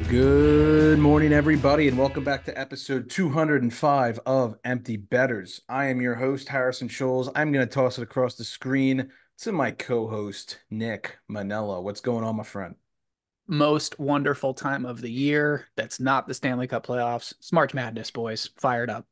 Good morning, everybody, and welcome back to episode 205 of Empty Betters. I am your host, Harrison Scholes. I'm going to toss it across the screen to my co-host, Nick Manella. What's going on, my friend? Most wonderful time of the year. That's not the Stanley Cup playoffs. It's March Madness, boys. Fired up.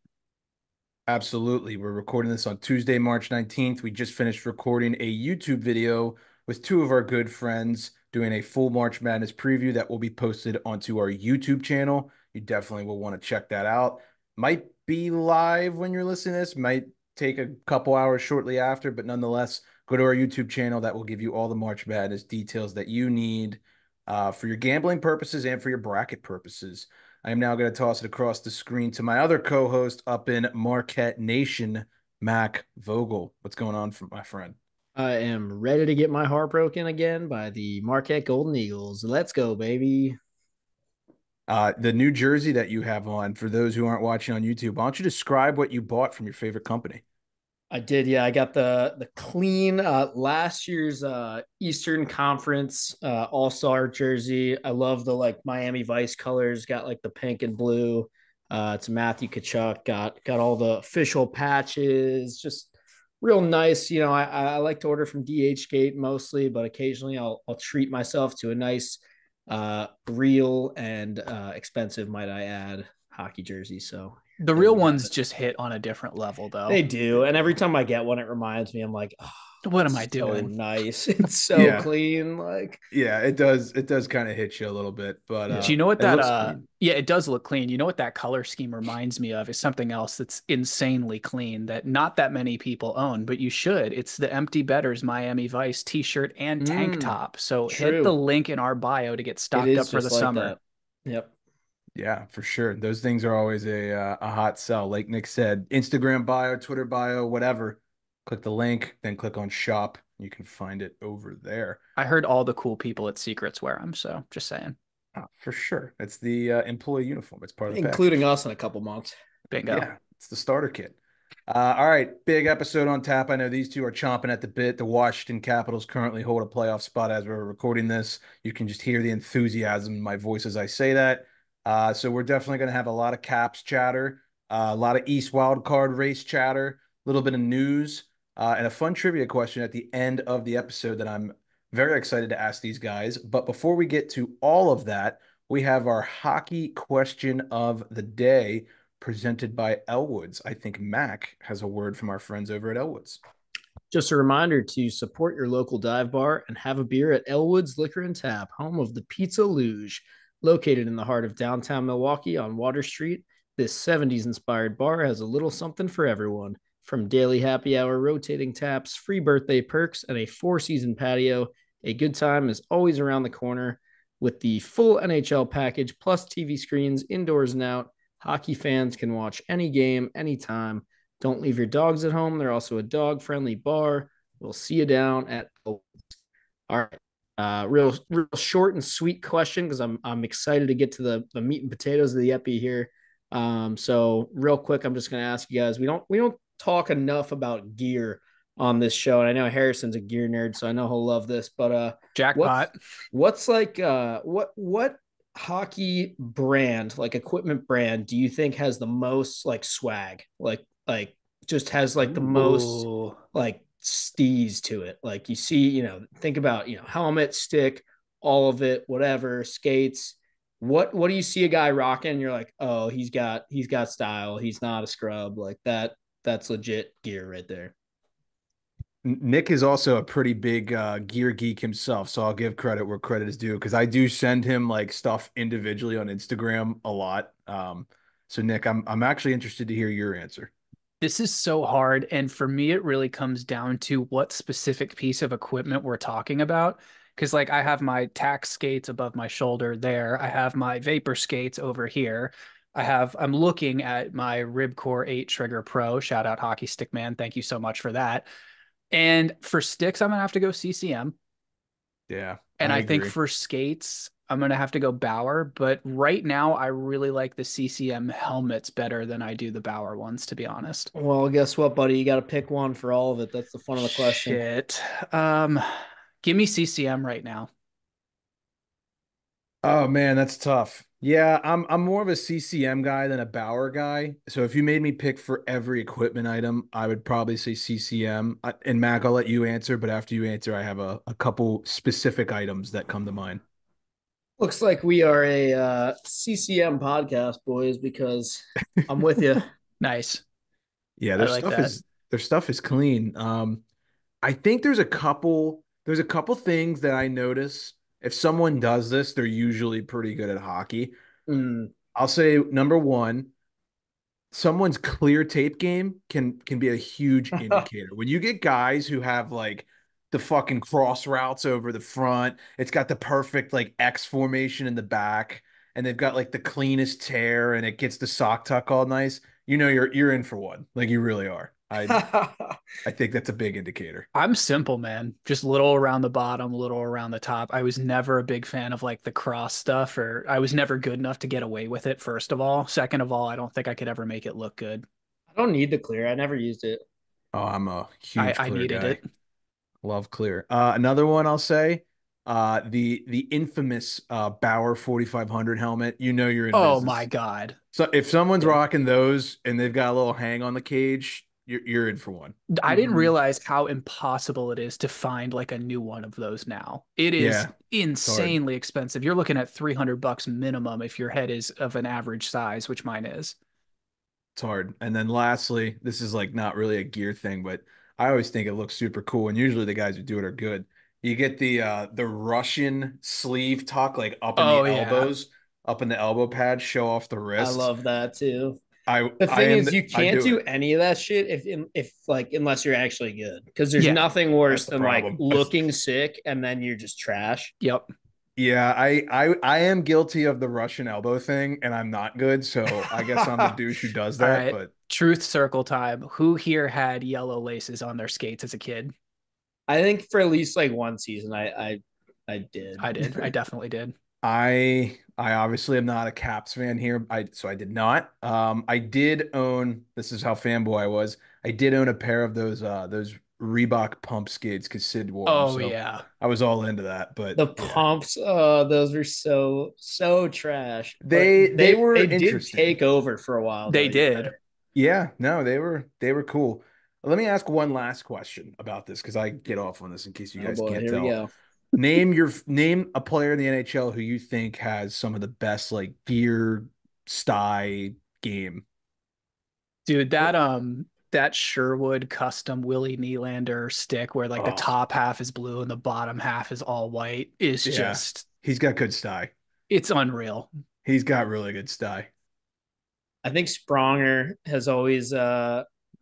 Absolutely. We're recording this on Tuesday, March 19th. We just finished recording a YouTube video with two of our good friends doing a full March Madness preview that will be posted onto our YouTube channel. You definitely will want to check that out. Might be live when you're listening to this, might take a couple hours shortly after, but nonetheless, go to our YouTube channel. That will give you all the March Madness details that you need for your gambling purposes and for your bracket purposes. I am now going to toss it across the screen to my other co-host up in Marquette Nation, Mac Vogel. What's going on, my friend? I am ready to get my heart broken again by the Marquette Golden Eagles. Let's go, baby. The New Jersey that you have on, for those who aren't watching on YouTube, why don't you describe what you bought from your favorite company? I did, yeah. I got the clean last year's Eastern Conference All-Star jersey. I love the like Miami Vice colors, got like the pink and blue. It's Matthew Kachuk, got all the official patches, just real nice. I like to order from DH Gate mostly, but occasionally I'll treat myself to a nice real and expensive, might I add, hockey jersey. So The there real you have ones it. just hit on a different level, They though. do. And every time I get one, it reminds me, I'm like, oh, What am I it's so doing? nice. It's so Yeah, clean. Like, yeah, it does. It does kind of hit you a little bit, but yeah. Do you know what it that looks clean. yeah, it does look clean. You know what that color scheme reminds me of is something else that's insanely clean that not that many people own, but you should. It's the Empty Betters Miami Vice t-shirt and tank Mm, top. So hit the true. link in our bio to get It stocked up is for the just like summer. that. Yep. Yeah, for sure. Those things are always a hot sell. Like Nick said, Instagram bio, Twitter bio, whatever. Click the link, then click on shop. You can find it over there. I heard all the cool people at Secrets wear them, so just saying. For sure. It's the employee uniform. It's part of the Including package. us in a couple months. Bingo. Yeah, it's the starter kit. All right, big episode on tap. I know these two are chomping at the bit. The Washington Capitals currently hold a playoff spot as we're recording this. You can just hear the enthusiasm in my voice as I say that. So we're definitely going to have a lot of Caps chatter, a lot of East wild card race chatter, a little bit of news, and a fun trivia question at the end of the episode that I'm very excited to ask these guys. But before we get to all of that, we have our hockey question of the day presented by Elwoods. I think Mac has a word from our friends over at Elwoods. Just a reminder to support your local dive bar and have a beer at Elwood's Liquor and Tap, home of the Pizza Luge. Located in the heart of downtown Milwaukee on Water Street, this 70s inspired bar has a little something for everyone. From daily happy hour rotating taps, free birthday perks, and a four-season patio, a good time is always around the corner. With the full NHL package plus TV screens indoors and out, hockey fans can watch any game, anytime. Don't leave your dogs at home. They're also a dog friendly bar. We'll see you down at. All right. Real short and sweet question because I'm excited to get to the meat and potatoes of the epi here. So real quick, I'm just gonna ask you guys. We don't talk enough about gear on this show, and I know Harrison's a gear nerd, so I know he'll love this. But what's Jackpot. what's like what hockey brand, like equipment brand, do you think has the most like swag, like just has like the Ooh. most Ooh. like steez to it? Like you see, think about helmet, stick, all of it, whatever, skates. What do you see a guy rocking? You're like, oh, he's got style. He's not a scrub like that. That's legit gear right there. Nick is also a pretty big gear geek himself, so I'll give credit where credit is due because I do send him like stuff individually on Instagram a lot. So Nick, I'm actually interested to hear your answer. This is so hard. And for me, it really comes down to what specific piece of equipment we're talking about. Because, like, I have my tack skates above my shoulder there. I have my vapor skates over here. I'm looking at my Ribcore 8 Trigger Pro. Shout out Hockey Stick Man. Thank you so much for that. And for sticks, I'm going to have to go CCM. Yeah, And I I think agree. for skates, I'm going to have to go Bauer. But right now, I really like the CCM helmets better than I do the Bauer ones, to be honest. Well, guess what, buddy? You got to pick one for all of it. That's the fun of the question. Shit. Um, Give me CCM right now. Oh man, that's tough. Yeah, I'm more of a CCM guy than a Bauer guy. So if you made me pick for every equipment item, I would probably say CCM. And Mac, I'll let you answer, but after you answer, I have a couple specific items that come to mind. Looks like we are a CCM podcast, boys, because I'm with you. Nice. Yeah, I like that. their stuff is clean. I think there's a couple things that I notice. If someone does this, they're usually pretty good at hockey. Mm. I'll say number one, someone's clear tape game can be a huge indicator. When you get guys who have like the fucking cross routes over the front, it's got the perfect like X formation in the back, and they've got like the cleanest tear, and it gets the sock tuck all nice. You know you're in for one. Like you really are. I think that's a big indicator. I'm simple, man. Just little around the bottom, little around the top. I was never a big fan of like the cross stuff, or I was never good enough to get away with it, first of all. Second of all, I don't think I could ever make it look good. I don't need the clear. I never used it. Oh, I'm a I, huge I clear needed guy. it. Love clear. Another one I'll say, the infamous Bauer 4500 helmet. You know you're in Oh my business. God. So if someone's Yeah. rocking those and they've got a little hang on the cage, you're in for one. I didn't Mm-hmm. realize how impossible it is to find like a new one of those now. It is Yeah, it's hard. insanely expensive. You're looking at $300 minimum if your head is of an average size, which mine is. It's hard. And then lastly, this is like not really a gear thing, but I always think it looks super cool. And usually the guys who do it are good. You get the Russian sleeve tuck like Oh yeah. up in the elbow pad, show off the I wrists. love that too. I The I thing am is, you I can't do do it. any of that shit if like unless you're actually good. Because there's Yeah. nothing That's worse the than like problem. looking sick and then you're just trash. Yep. Yeah, I am guilty of the Russian elbow thing, and I'm not good. So I guess I'm the douche who does All that. right. But Truth circle time. Who here had yellow laces on their skates as a kid? I think for at least like one season, I did. I did. I definitely did. I obviously am not a Caps fan here. I did not. I did own. This is how fanboy I was. I did own a pair of those Reebok pump skates because Sid wore them. Oh So yeah. I was all into that. But The yeah, pumps, those were so trash. But they were they did interesting. take over for a while though. They You're did. right. Yeah, no, they were cool. Let me ask one last question about this because I get off on this in case you Oh guys boy, can't here we tell. go. Name a player in the NHL who you think has some of the best like gear style game. Dude, that Sherwood custom Willie Nylander stick where like the Oh, top half is blue and the bottom half is all white is yeah. just He's got good style. it's unreal. He's got really good style. I think Spronger has always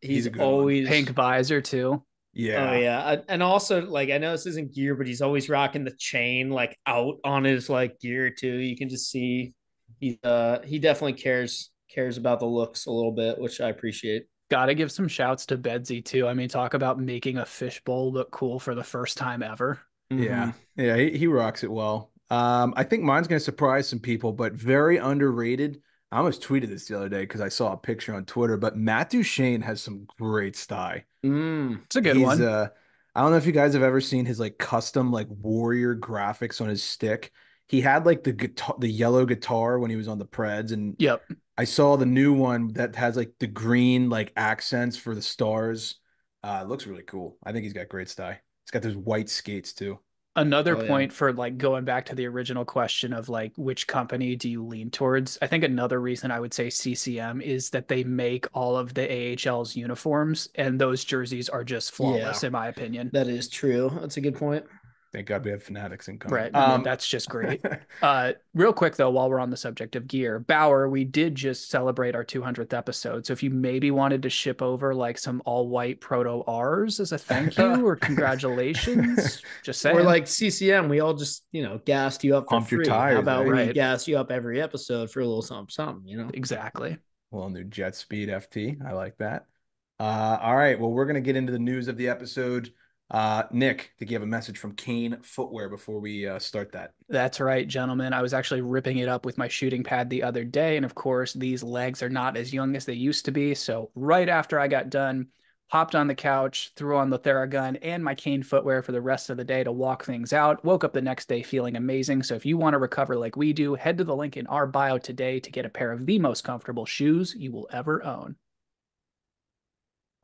He's he's a good one. Pink always visor too. oh Yeah. yeah. And also like I know this isn't gear, but he's always rocking the chain like out on his like gear too. You can just see he definitely cares about the looks a little bit, which I appreciate. Gotta give some shouts to Bedsy too. I mean, talk about making a fishbowl look cool for the first time ever. Mm-hmm. Yeah. Yeah, he rocks it well. I think mine's gonna surprise some people, but very underrated. I almost tweeted this the other day because I saw a picture on Twitter, but Matt Duchene has some great style. Mm. It's a good He's one. I don't know if you guys have ever seen his like custom like warrior graphics on his stick. He had like the guitar, the yellow guitar when he was on the Preds, and Yep. I saw the new one that has like the green like accents for the stars. It looks really cool. I think he's got great style. He's got those white skates too. Another Oh yeah. point for like going back to the original question of like which company do you lean towards? I think another reason I would say CCM is that they make all of the AHL's uniforms and those jerseys are just Yeah, flawless in my opinion. that is true. That's a good point. Thank God we have Fanatics incoming. Right. I mean, that's just great. Real quick though, while we're on the subject of gear, Bauer, we did just celebrate our 200th episode. So if you maybe wanted to ship over like some all white proto R's as a thank you or congratulations, just Or saying. like CCM, we all just, gassed you up for Pumped your free. How tires, about eh? we Right. gas you up every episode for a little something, something? Exactly. Well, new Jet Speed FT. I like that. All right. Well, we're gonna get into the news of the episode. Nick, did you have a message from Kane Footwear before we start that? That's right, gentlemen. I was actually ripping it up with my shooting pad the other day. And of course, these legs are not as young as they used to be. So, right after I got done hopped on the couch, threw on the Theragun and my Kane footwear for the rest of the day to walk things out. Woke up the next day feeling amazing. So if you want to recover like we do, head to the link in our bio today to get a pair of the most comfortable shoes you will ever own.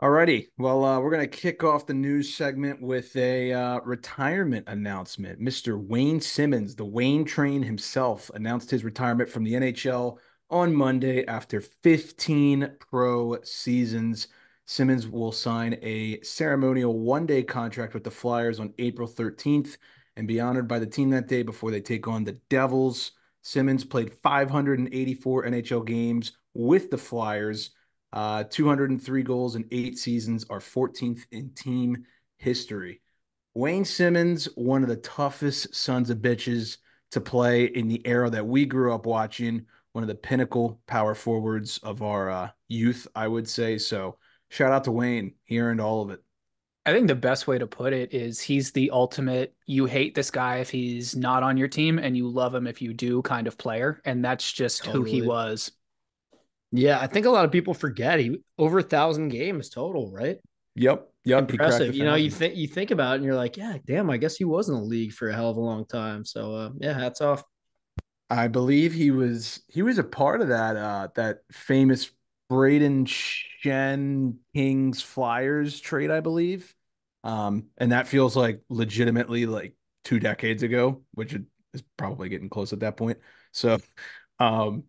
Alrighty. Well, we're going to kick off the news segment with a retirement announcement. Mr. Wayne Simmonds, the Wayne train himself, announced his retirement from the NHL on Monday after 15 pro seasons. Simmonds will sign a ceremonial one-day contract with the Flyers on April 13th and be honored by the team that day before they take on the Devils. Simmonds played 584 NHL games with the Flyers. 203 goals in 8 seasons, are 14th in team history. Wayne Simmonds, one of the toughest sons of bitches to play in the era that we grew up watching, one of the pinnacle power forwards of our youth, I would say. So shout out to Wayne. He earned all of it. I think the best way to put it is he's the ultimate you hate this guy if he's not on your team and you love him if you do kind of player. And that's just who he Totally. was. Yeah, I think a lot of people forget he over 1,000 games total, right? Yep. He cracked Impressive. a thousand. You think about it and you're like, yeah, damn, I guess he was in the league for a hell of a long time. So yeah, hats off. I believe he was a part of that famous Braden Shen Kings Flyers trade, I believe. And that feels like legitimately like 2 decades ago, which is probably getting close at that point. So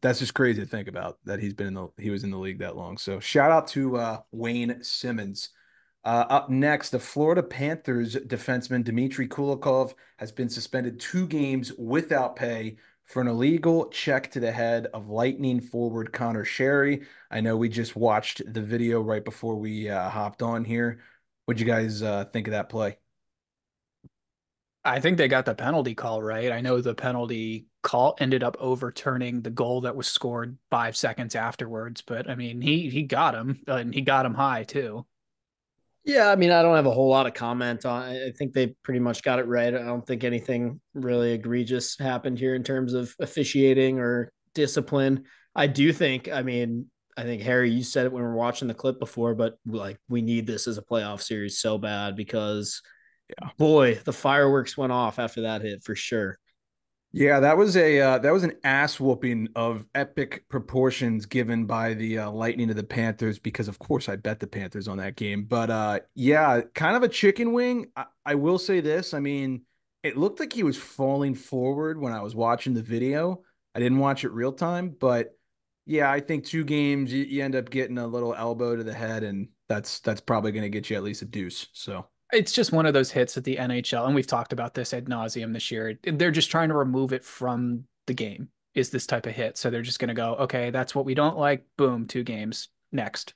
that's just crazy to think about that he was in the league that long. So shout out to Wayne Simmonds. Up next, the Florida Panthers defenseman Dmitry Kulikov has been suspended 2 games without pay for an illegal check to the head of Lightning forward Connor Sherry. I know we just watched the video right before we hopped on here. What'd you guys think of that play? I think they got the penalty call right. I know the penalty call ended up overturning the goal that was scored 5 seconds afterwards, but I mean, he got him and he got him high too. Yeah, I mean, I don't have a whole lot of comment on it. I think they pretty much got it right. I don't think anything really egregious happened here in terms of officiating or discipline. I do think, I mean, I think Harry, you said it when we were watching the clip before, but like we need this as a playoff series so bad because Yeah. boy, the fireworks went off after that hit for sure. Yeah, that was an ass whooping of epic proportions given by the Lightning of the Panthers because of course I bet the Panthers on that game. But yeah, kind of a chicken wing. I will say this. I mean, it looked like he was falling forward when I was watching the video. I didn't watch it real time, but yeah, I think 2 games you end up getting a little elbow to the head, and that's probably going to get you at least a deuce. So It's just one of those hits at the NHL, and we've talked about this ad nauseum this year. They're just trying to remove it from the game. Is this type of hit? So they're just going to go, okay, that's what we don't like. Boom, 2 games next.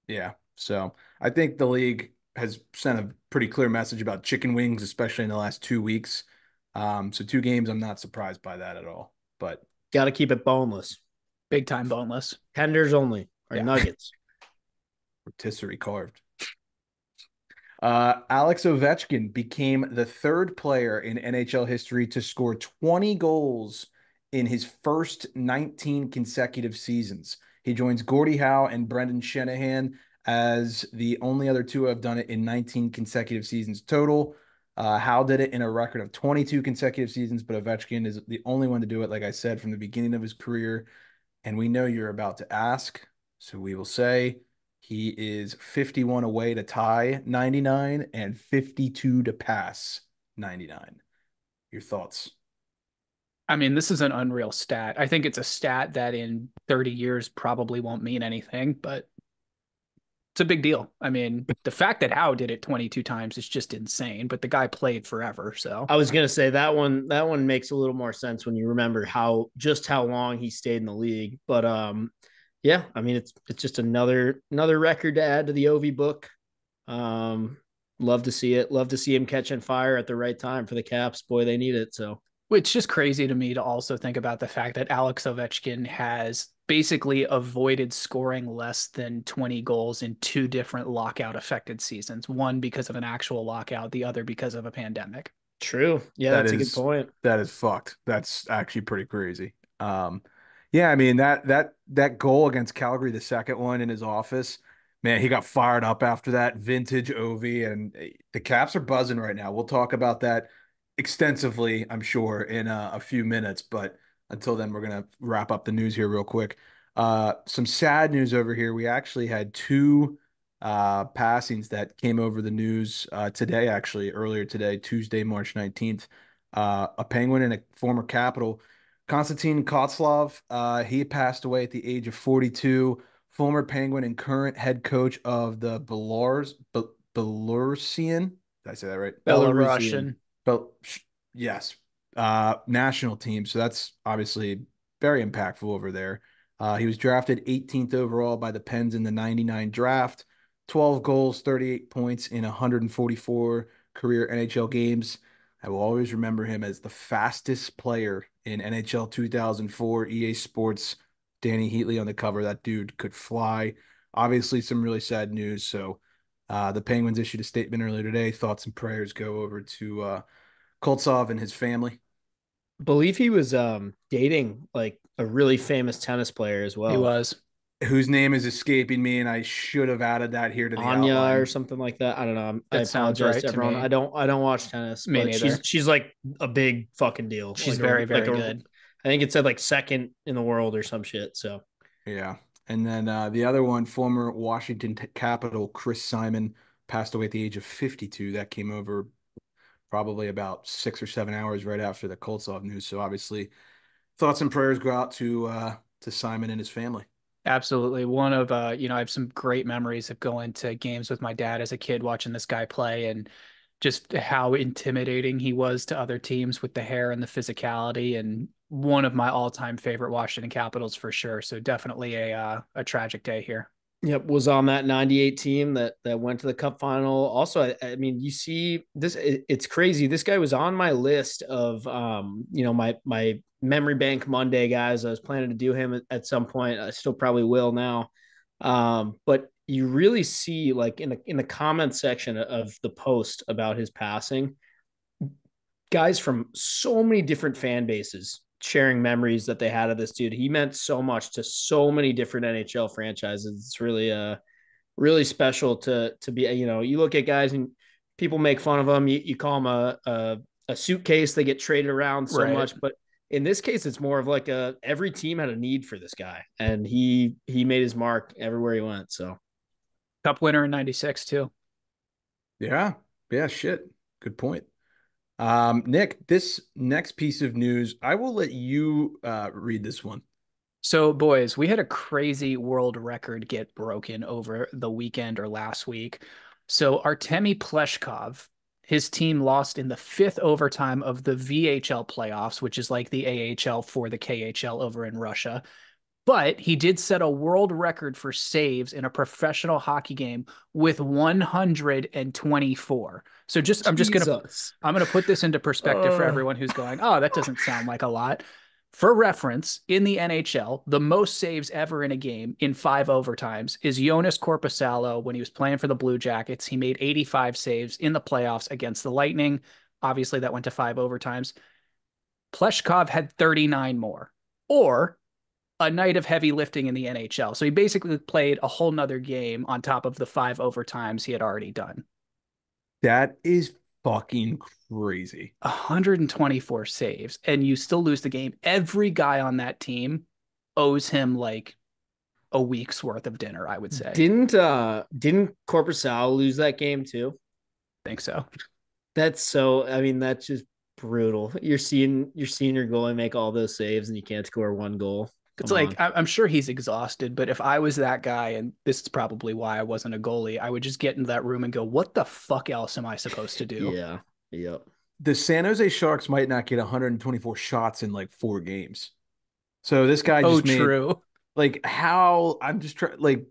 yeah. So I think the league has sent a pretty clear message about chicken wings, especially in the last 2 weeks. So 2 games, I'm not surprised by that at all. But Got to keep it boneless. Big time boneless. Tenders only or Yeah. nuggets. rotisserie carved. Alex Ovechkin became the third player in NHL history to score 20 goals in his first 19 consecutive seasons. He joins Gordie Howe and Brendan Shanahan as the only other two who have done it in 19 consecutive seasons total. Howe did it in a record of 22 consecutive seasons, but Ovechkin is the only one to do it, like I said, from the beginning of his career. And we know you're about to ask, so we will say he is 51 away to tie 99 and 52 to pass 99. Your thoughts? I mean, this is an unreal stat. I think it's a stat that in 30 years probably won't mean anything, but it's a big deal. I mean, the fact that Howe did it 22 times is just insane, but the guy played forever. So I was gonna say that one makes a little more sense when you remember how long he stayed in the league. But yeah, I mean it's just another record to add to the OV book. Um, love to see it. Love to see him catching fire at the right time for the Caps. Boy, they need it. So it's just crazy to me to also think about the fact that Alex Ovechkin has basically avoided scoring less than 20 goals in 2 different lockout affected seasons. One because of an actual lockout, the other because of a pandemic. true. Yeah, That that's a good is point. that is fucked. That's actually pretty crazy. Yeah, I mean that goal against Calgary, the second one in his office, Man, he got fired up after that vintage Ovi, and the Caps are buzzing right now. We'll talk about that extensively, I'm sure, in a few minutes. But until then, we're gonna wrap up the news here real quick. Some sad news over here. We actually had two passings that came over the news today, actually earlier today, Tuesday, March 19th. A Penguin and a former Capital, Konstantin Koltsov. He passed away at the age of 42, former Penguin and current head coach of the Belarusian. Did I say that right? Belarusian. Belarusian. But yes, national team. So that's obviously very impactful over there. He was drafted 18th overall by the Pens in the 99 draft, 12 goals, 38 points in 144 career NHL games. I will always remember him as the fastest player in NHL 2004 EA Sports. Danny Heatley on the cover. That dude could fly. Obviously, some really sad news. So the Penguins issued a statement earlier today. Thoughts and prayers go over to Koltsov and his family. Believe he was dating like a really famous tennis player as He well. was. Whose name is escaping me, and I should have added that here to the Anya or outline. something like that. I don't know. I That sounds apologize right to to everyone. me. I don't watch tennis, Me but neither. she's like a big fucking deal. She's very, very good. I think it said like second in the world or some shit. So Yeah. And then the other one, former Washington Capital, Chris Simon, passed away at the age of 52. That came over probably about 6 or 7 hours right after the Koltsov news. So obviously, thoughts and prayers go out to Simon and his family. Absolutely. One of I have some great memories of going to games with my dad as a kid watching this guy play and just how intimidating he was to other teams with the hair and the physicality, and one of my all-time favorite Washington Capitals for sure. So definitely a tragic day here. yep, was on that 98 team that went to the cup final. Also, I mean, you see this it's crazy. This guy was on my list of my memory bank Monday guys. I was planning to do him at some point. I still probably will now. But you really see like in the comment section of the post about his passing, guys from so many different fan bases sharing memories that they had of this dude. He meant so much to so many different NHL franchises. It's really special to be. You look at guys and people make fun of them. You call them a suitcase. They get traded around so Right. much, but in this case, it's more of like every team had a need for this guy, and he made his mark everywhere he went. So Cup winner in 96 too. Yeah. Yeah. Shit. Good point. Nick, this next piece of news, I will let you read this one. So, boys, we had a crazy world record get broken over the weekend or last week. So, Artemi Pleshkov, his team lost in the fifth overtime of the VHL playoffs, which is like the AHL for the KHL over in Russia. But he did set a world record for saves in a professional hockey game with 124. So Jesus. I'm gonna put this into perspective for uh, everyone who's going, oh, that doesn't sound like a lot. For reference, in the NHL, the most saves ever in a game in five overtimes is Jonas Korpisalo when he was playing for the Blue Jackets. He made 85 saves in the playoffs against the Lightning. Obviously, that went to five overtimes. Pleshkov had 39 more, or a night of heavy lifting in the NHL. So he basically played a whole nother game on top of the five overtimes he had already done. That is fucking crazy. 124 saves, and you still lose the game. Every guy on that team owes him like a week's worth of dinner, I would say. didn't Corpusal lose that game too? I think so. That's so. I mean, that's just brutal. You're seeing your goalie make all those saves and you can't score one goal. It's Come like on. I'm sure he's exhausted, but if I was that guy, and this is probably why I wasn't a goalie, I would just get into that room and go, "What the fuck else am I supposed to do?" Yeah. Yep. The San Jose Sharks might not get 124 shots in like 4 games. So this guy Oh, just made true. like how I'm just trying like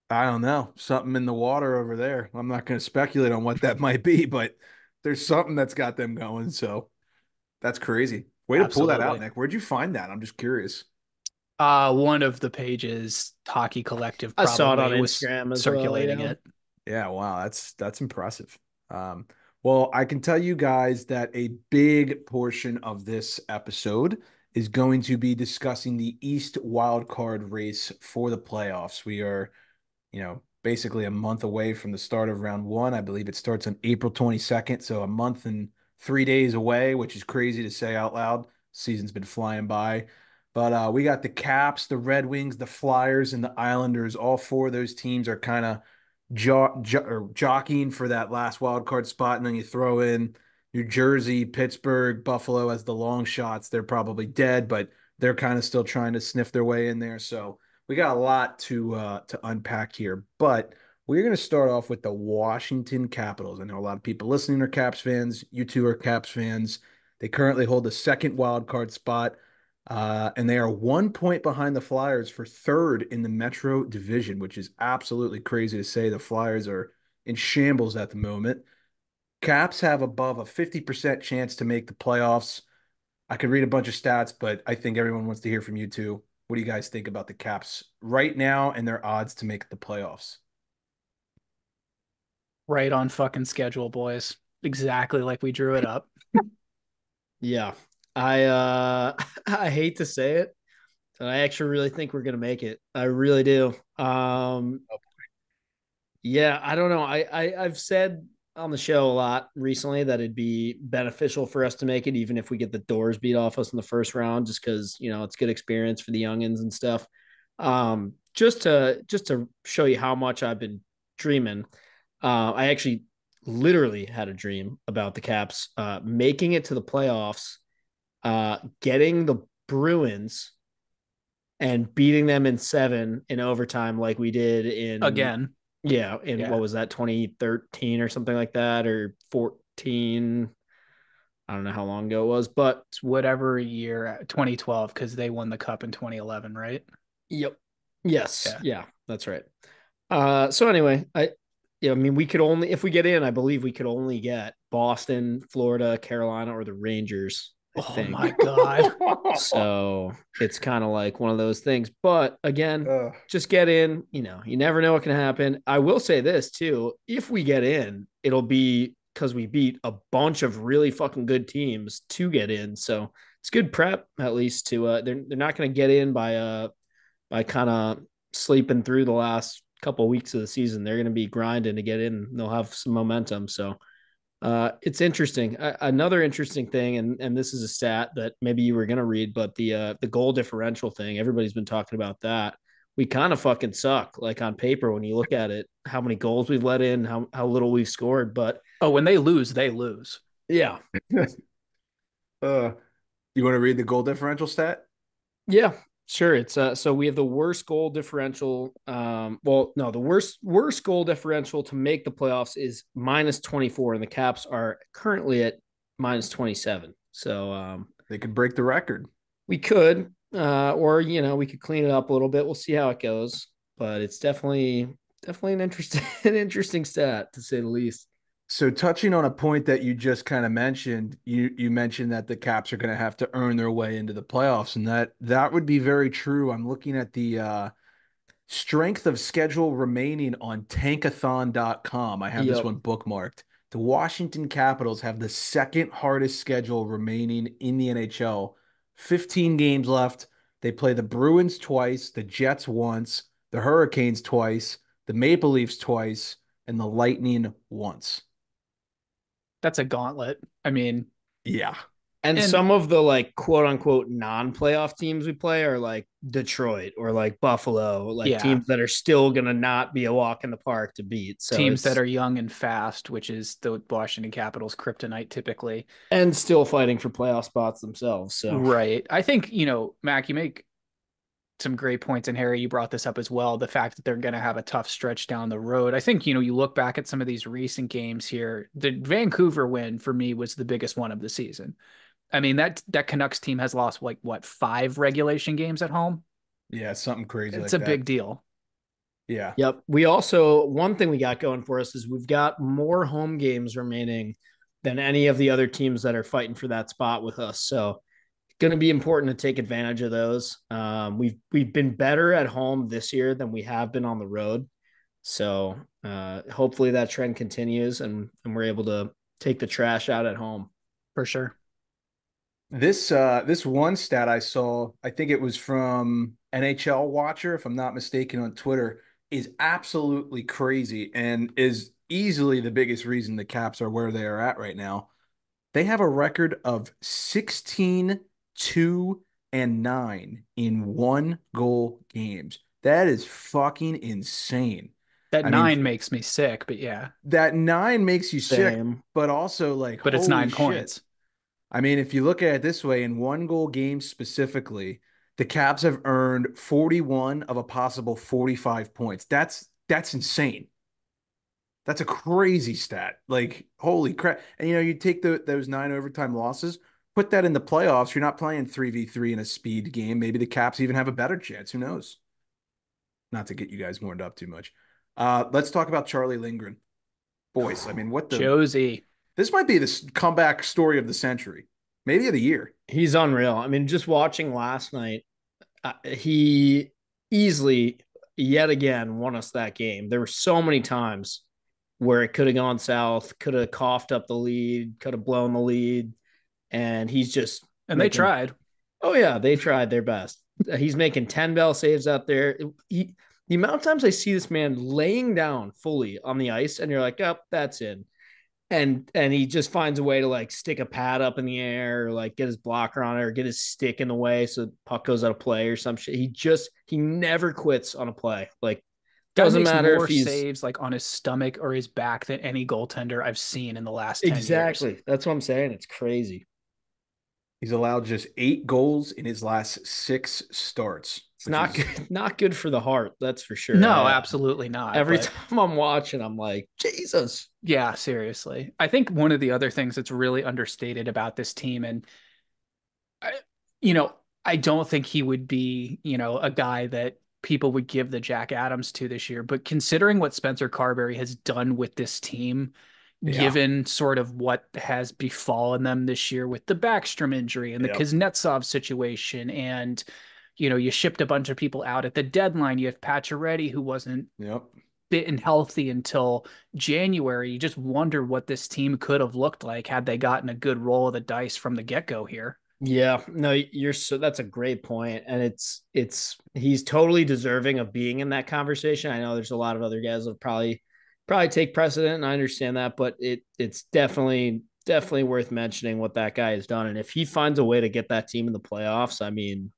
I don't know, something in the water over there. I'm not going to speculate on what that might be, but there's something that's got them going. So that's crazy. Way to pull that out, Absolutely. Nick. Where'd you find that? I'm just curious. One of the pages, Hockey Collective, I saw it on probably was Instagram as well. circulating Yeah. it. Yeah, wow, that's impressive. Um, well, I can tell you guys that a big portion of this episode is going to be discussing the East wild card race for the playoffs. We are basically a month away from the start of round one. I believe it starts on April 22nd, so a month and 3 days away, which is crazy to say out loud. Season's been flying by. But we got the Caps, the Red Wings, the Flyers, and the Islanders. All four of those teams are kind of jockeying for that last wild card spot. And then you throw in New Jersey, Pittsburgh, Buffalo as the long shots. They're probably dead, but they're kind of still trying to sniff their way in there. So we got a lot to unpack here. But we're going to start off with the Washington Capitals. I know a lot of people listening are Caps fans. You two are Caps fans. They currently hold the second wild card spot. And they are 1 point behind the Flyers for third in the Metro Division, which is absolutely crazy to say. The Flyers are in shambles at the moment. Caps have above a 50% chance to make the playoffs. I could read a bunch of stats, but I think everyone wants to hear from you two. What do you guys think about the Caps right now and their odds to make the playoffs? Right on fucking schedule, boys. Exactly like we drew it up. Yeah. I I hate to say it, but I actually really think we're gonna make it. I really do. Yeah, I don't know. I've said on the show a lot recently that it'd be beneficial for us to make it, even if we get the doors beat off us in the first round, just because it's good experience for the youngins and stuff. Just to show you how much I've been dreaming. I actually literally had a dream about the Caps making it to the playoffs, getting the Bruins and beating them in 7 in overtime, like we did in Again. yeah, in Yeah. what was that, 2013 or something like that, or 14? I don't know how long ago it was, but It's whatever year, 2012, because they won the cup in 2011, right? yep, yes, Yeah. yeah, that's right. So anyway, I mean, we could only, if we get in, I believe we could only get Boston, Florida, Carolina, or the Rangers, I Oh my think. God. So it's kind of like one of those things. But again, Uh, just get in. You never know what can happen. I will say this too: if we get in, it'll be because we beat a bunch of really fucking good teams to get in. So it's good prep at least to. They're not going to get in by kind of sleeping through the last couple of weeks of the season. They're going to be grinding to get in. And they'll have some momentum. So it's interesting. Another interesting thing, and this is a stat that maybe you were gonna read, but the goal differential thing. Everybody's been talking about that. We kind of fucking suck, like on paper when you look at it, how many goals we've let in, how little we've scored. But Oh, when they lose, they lose. yeah, uh, you want to read the goal differential stat? yeah, sure. It's so we have the worst goal differential. Well, no, the worst goal differential to make the playoffs is -24, and the Caps are currently at -27. So They could break the record. we could, or we could clean it up a little bit. We'll see how it goes, but it's definitely an interesting an interesting stat to say the least. So touching on a point that you just kind of mentioned, you mentioned that the Caps are going to have to earn their way into the playoffs, and that would be very true. I'm looking at the strength of schedule remaining on tankathon.com. I have this Yep. one bookmarked. The Washington Capitals have the second hardest schedule remaining in the NHL. 15 games left. They play the Bruins twice, the Jets once, the Hurricanes twice, the Maple Leafs twice, and the Lightning once. That's a gauntlet. I mean, Yeah. And and some of the like quote unquote non-playoff teams we play are like Detroit or like Buffalo, like yeah, teams that are still gonna not be a walk in the park to beat. So teams that it's are young and fast, which is the Washington Capitals' kryptonite typically. and still fighting for playoff spots themselves. So Right. I think, Mac, you make some great points, and Harry, you brought this up as well. The fact that they're going to have a tough stretch down the road. I think, you look back at some of these recent games here. The Vancouver win for me was the biggest one of the season. I mean, that Canucks team has lost like what, 5 regulation games at home? Yeah, something crazy It's like a that. big deal. Yeah. yep. We also, one thing we got going for us is we've got more home games remaining than any of the other teams that are fighting for that spot with us. So going to be important to take advantage of those. We've been better at home this year than we have been on the road. So hopefully that trend continues and we're able to take the trash out at home. For sure. This one stat I saw, I think it was from NHL Watcher, if I'm not mistaken, on Twitter. is absolutely crazy and is easily the biggest reason the Caps are where they are at right now. They have a record of 16, 2, and 9 in one goal games. That is fucking insane. That I mean, 9 makes me sick, but yeah, that 9 makes you sick, Same. but also like, but it's holy 9 shit. points. I mean, if you look at it this way, in one goal games specifically, the Caps have earned 41 of a possible 45 points. That's insane. That's a crazy stat. Like, holy crap. And you take those 9 overtime losses, put that in the playoffs. You're not playing 3v3 in a speed game. Maybe the Caps even have a better chance. Who knows? Not to get you guys warmed up too much. Let's talk about Charlie Lindgren. Boys, I mean, Josie. this might be the comeback story of the century, maybe of the year. He's unreal. I mean, just watching last night, he easily yet again won us that game. There were so many times where it could have gone south, could have coughed up the lead, could have blown the lead, and he's just And they making. tried. Oh yeah, they tried their best. He's making 10 bell saves out there. The amount of times I see this man laying down fully on the ice, and you're like, oh, that's in. And he just finds a way to like stick a pad up in the air or like get his blocker on it or get his stick in the way so the puck goes out of play or some shit. He never quits on a play. Like Guy doesn't makes matter more if he's saves like on his stomach or his back than any goaltender I've seen in the last 10 years. exactly. That's what I'm saying. It's crazy. He's allowed just 8 goals in his last 6 starts, It's which not is good, not good for the heart. That's for sure. No, absolutely not. Every But time I'm watching, I'm like, Jesus. yeah, seriously. I think one of the other things that's really understated about this team, and I, you know, I don't think he would be, a guy that people would give the Jack Adams to this year. But considering what Spencer Carberry has done with this team, yeah. given sort of what has befallen them this year with the Backstrom injury and the Yep. Kuznetsov situation, and you shipped a bunch of people out at the deadline. You have Pacioretty, who wasn't Yep. fit and healthy until January. You just wonder what this team could have looked like had they gotten a good roll of the dice from the get-go here. Yeah, no, that's a great point. And it's he's totally deserving of being in that conversation. I know there's a lot of other guys that probably take precedent, and I understand that, but it's definitely worth mentioning what that guy has done. And if he finds a way to get that team in the playoffs, I mean,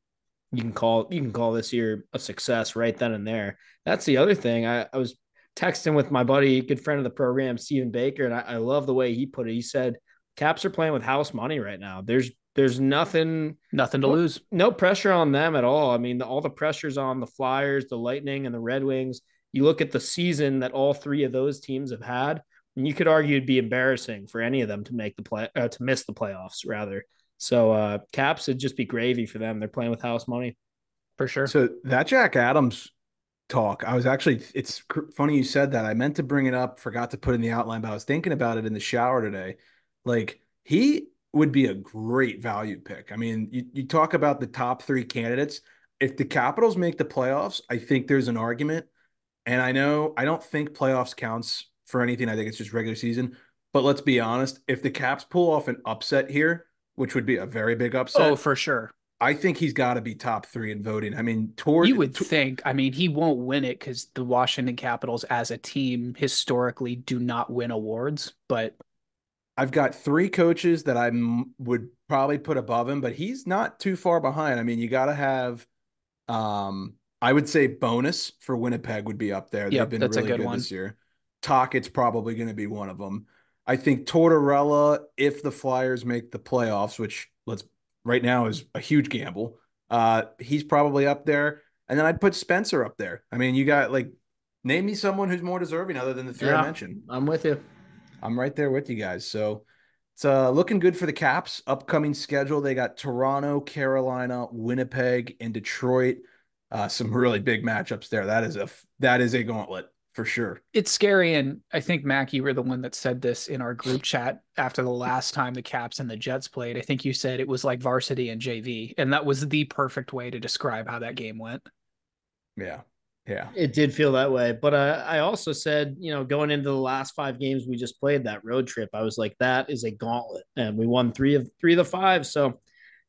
you can call this year a success right then and there. That's the other thing. I was texting with my buddy, good friend of the program, Stephen Baker, and I love the way he put it. He said, Caps are playing with house money right now. There's nothing, Nothing to lose. no pressure on them at all. I mean, all the pressure's on the Flyers, the Lightning, and the Red Wings. You look at the season that all three of those teams have had, and you could argue it'd be embarrassing for any of them to make the play to miss the playoffs rather. So Caps would just be gravy for them. They're playing with house money. For sure. So that Jack Adams talk, it's funny you said that. I meant to bring it up, forgot to put in the outline, but I was thinking about it in the shower today. Like, he would be a great value pick. I mean, you talk about the top 3 candidates. If the Capitals make the playoffs, I think there's an argument. And I know I don't think playoffs counts for anything. I think it's just regular season. But let's be honest, if the Caps pull off an upset here, which would be a very big Oh, upset, for sure. I think he's got to be top 3 in voting. I mean, You would think, I mean, he won't win it because the Washington Capitals as a team historically do not win awards, but I've got 3 coaches that would probably put above him, but he's not too far behind. I mean, you got to have, I would say bonus for Winnipeg would be up there. They've yep, been that's a really good good one. this year. Tockett's probably going to be one of them. I think Tortorella, if the Flyers make the playoffs, which right now is a huge gamble, he's probably up there. And then I'd put Spencer up there. I mean, you got like, name me someone who's more deserving other than the 3 I Yeah, mentioned. I'm with you. I'm right there with you guys. So it's looking good for the Caps. Upcoming schedule, they got Toronto, Carolina, Winnipeg, and Detroit. Some really big matchups there. That is a gauntlet for sure. It's scary. And I think, Mac, you were the one that said this in our group chat after the last time the Caps and the Jets played. I think you said it was like varsity and JV. And that was the perfect way to describe how that game went. Yeah. Yeah. It did feel that way. But I also said, going into the last 5 games we just played that road trip, I was like, that is a gauntlet. And we won three of the 5. So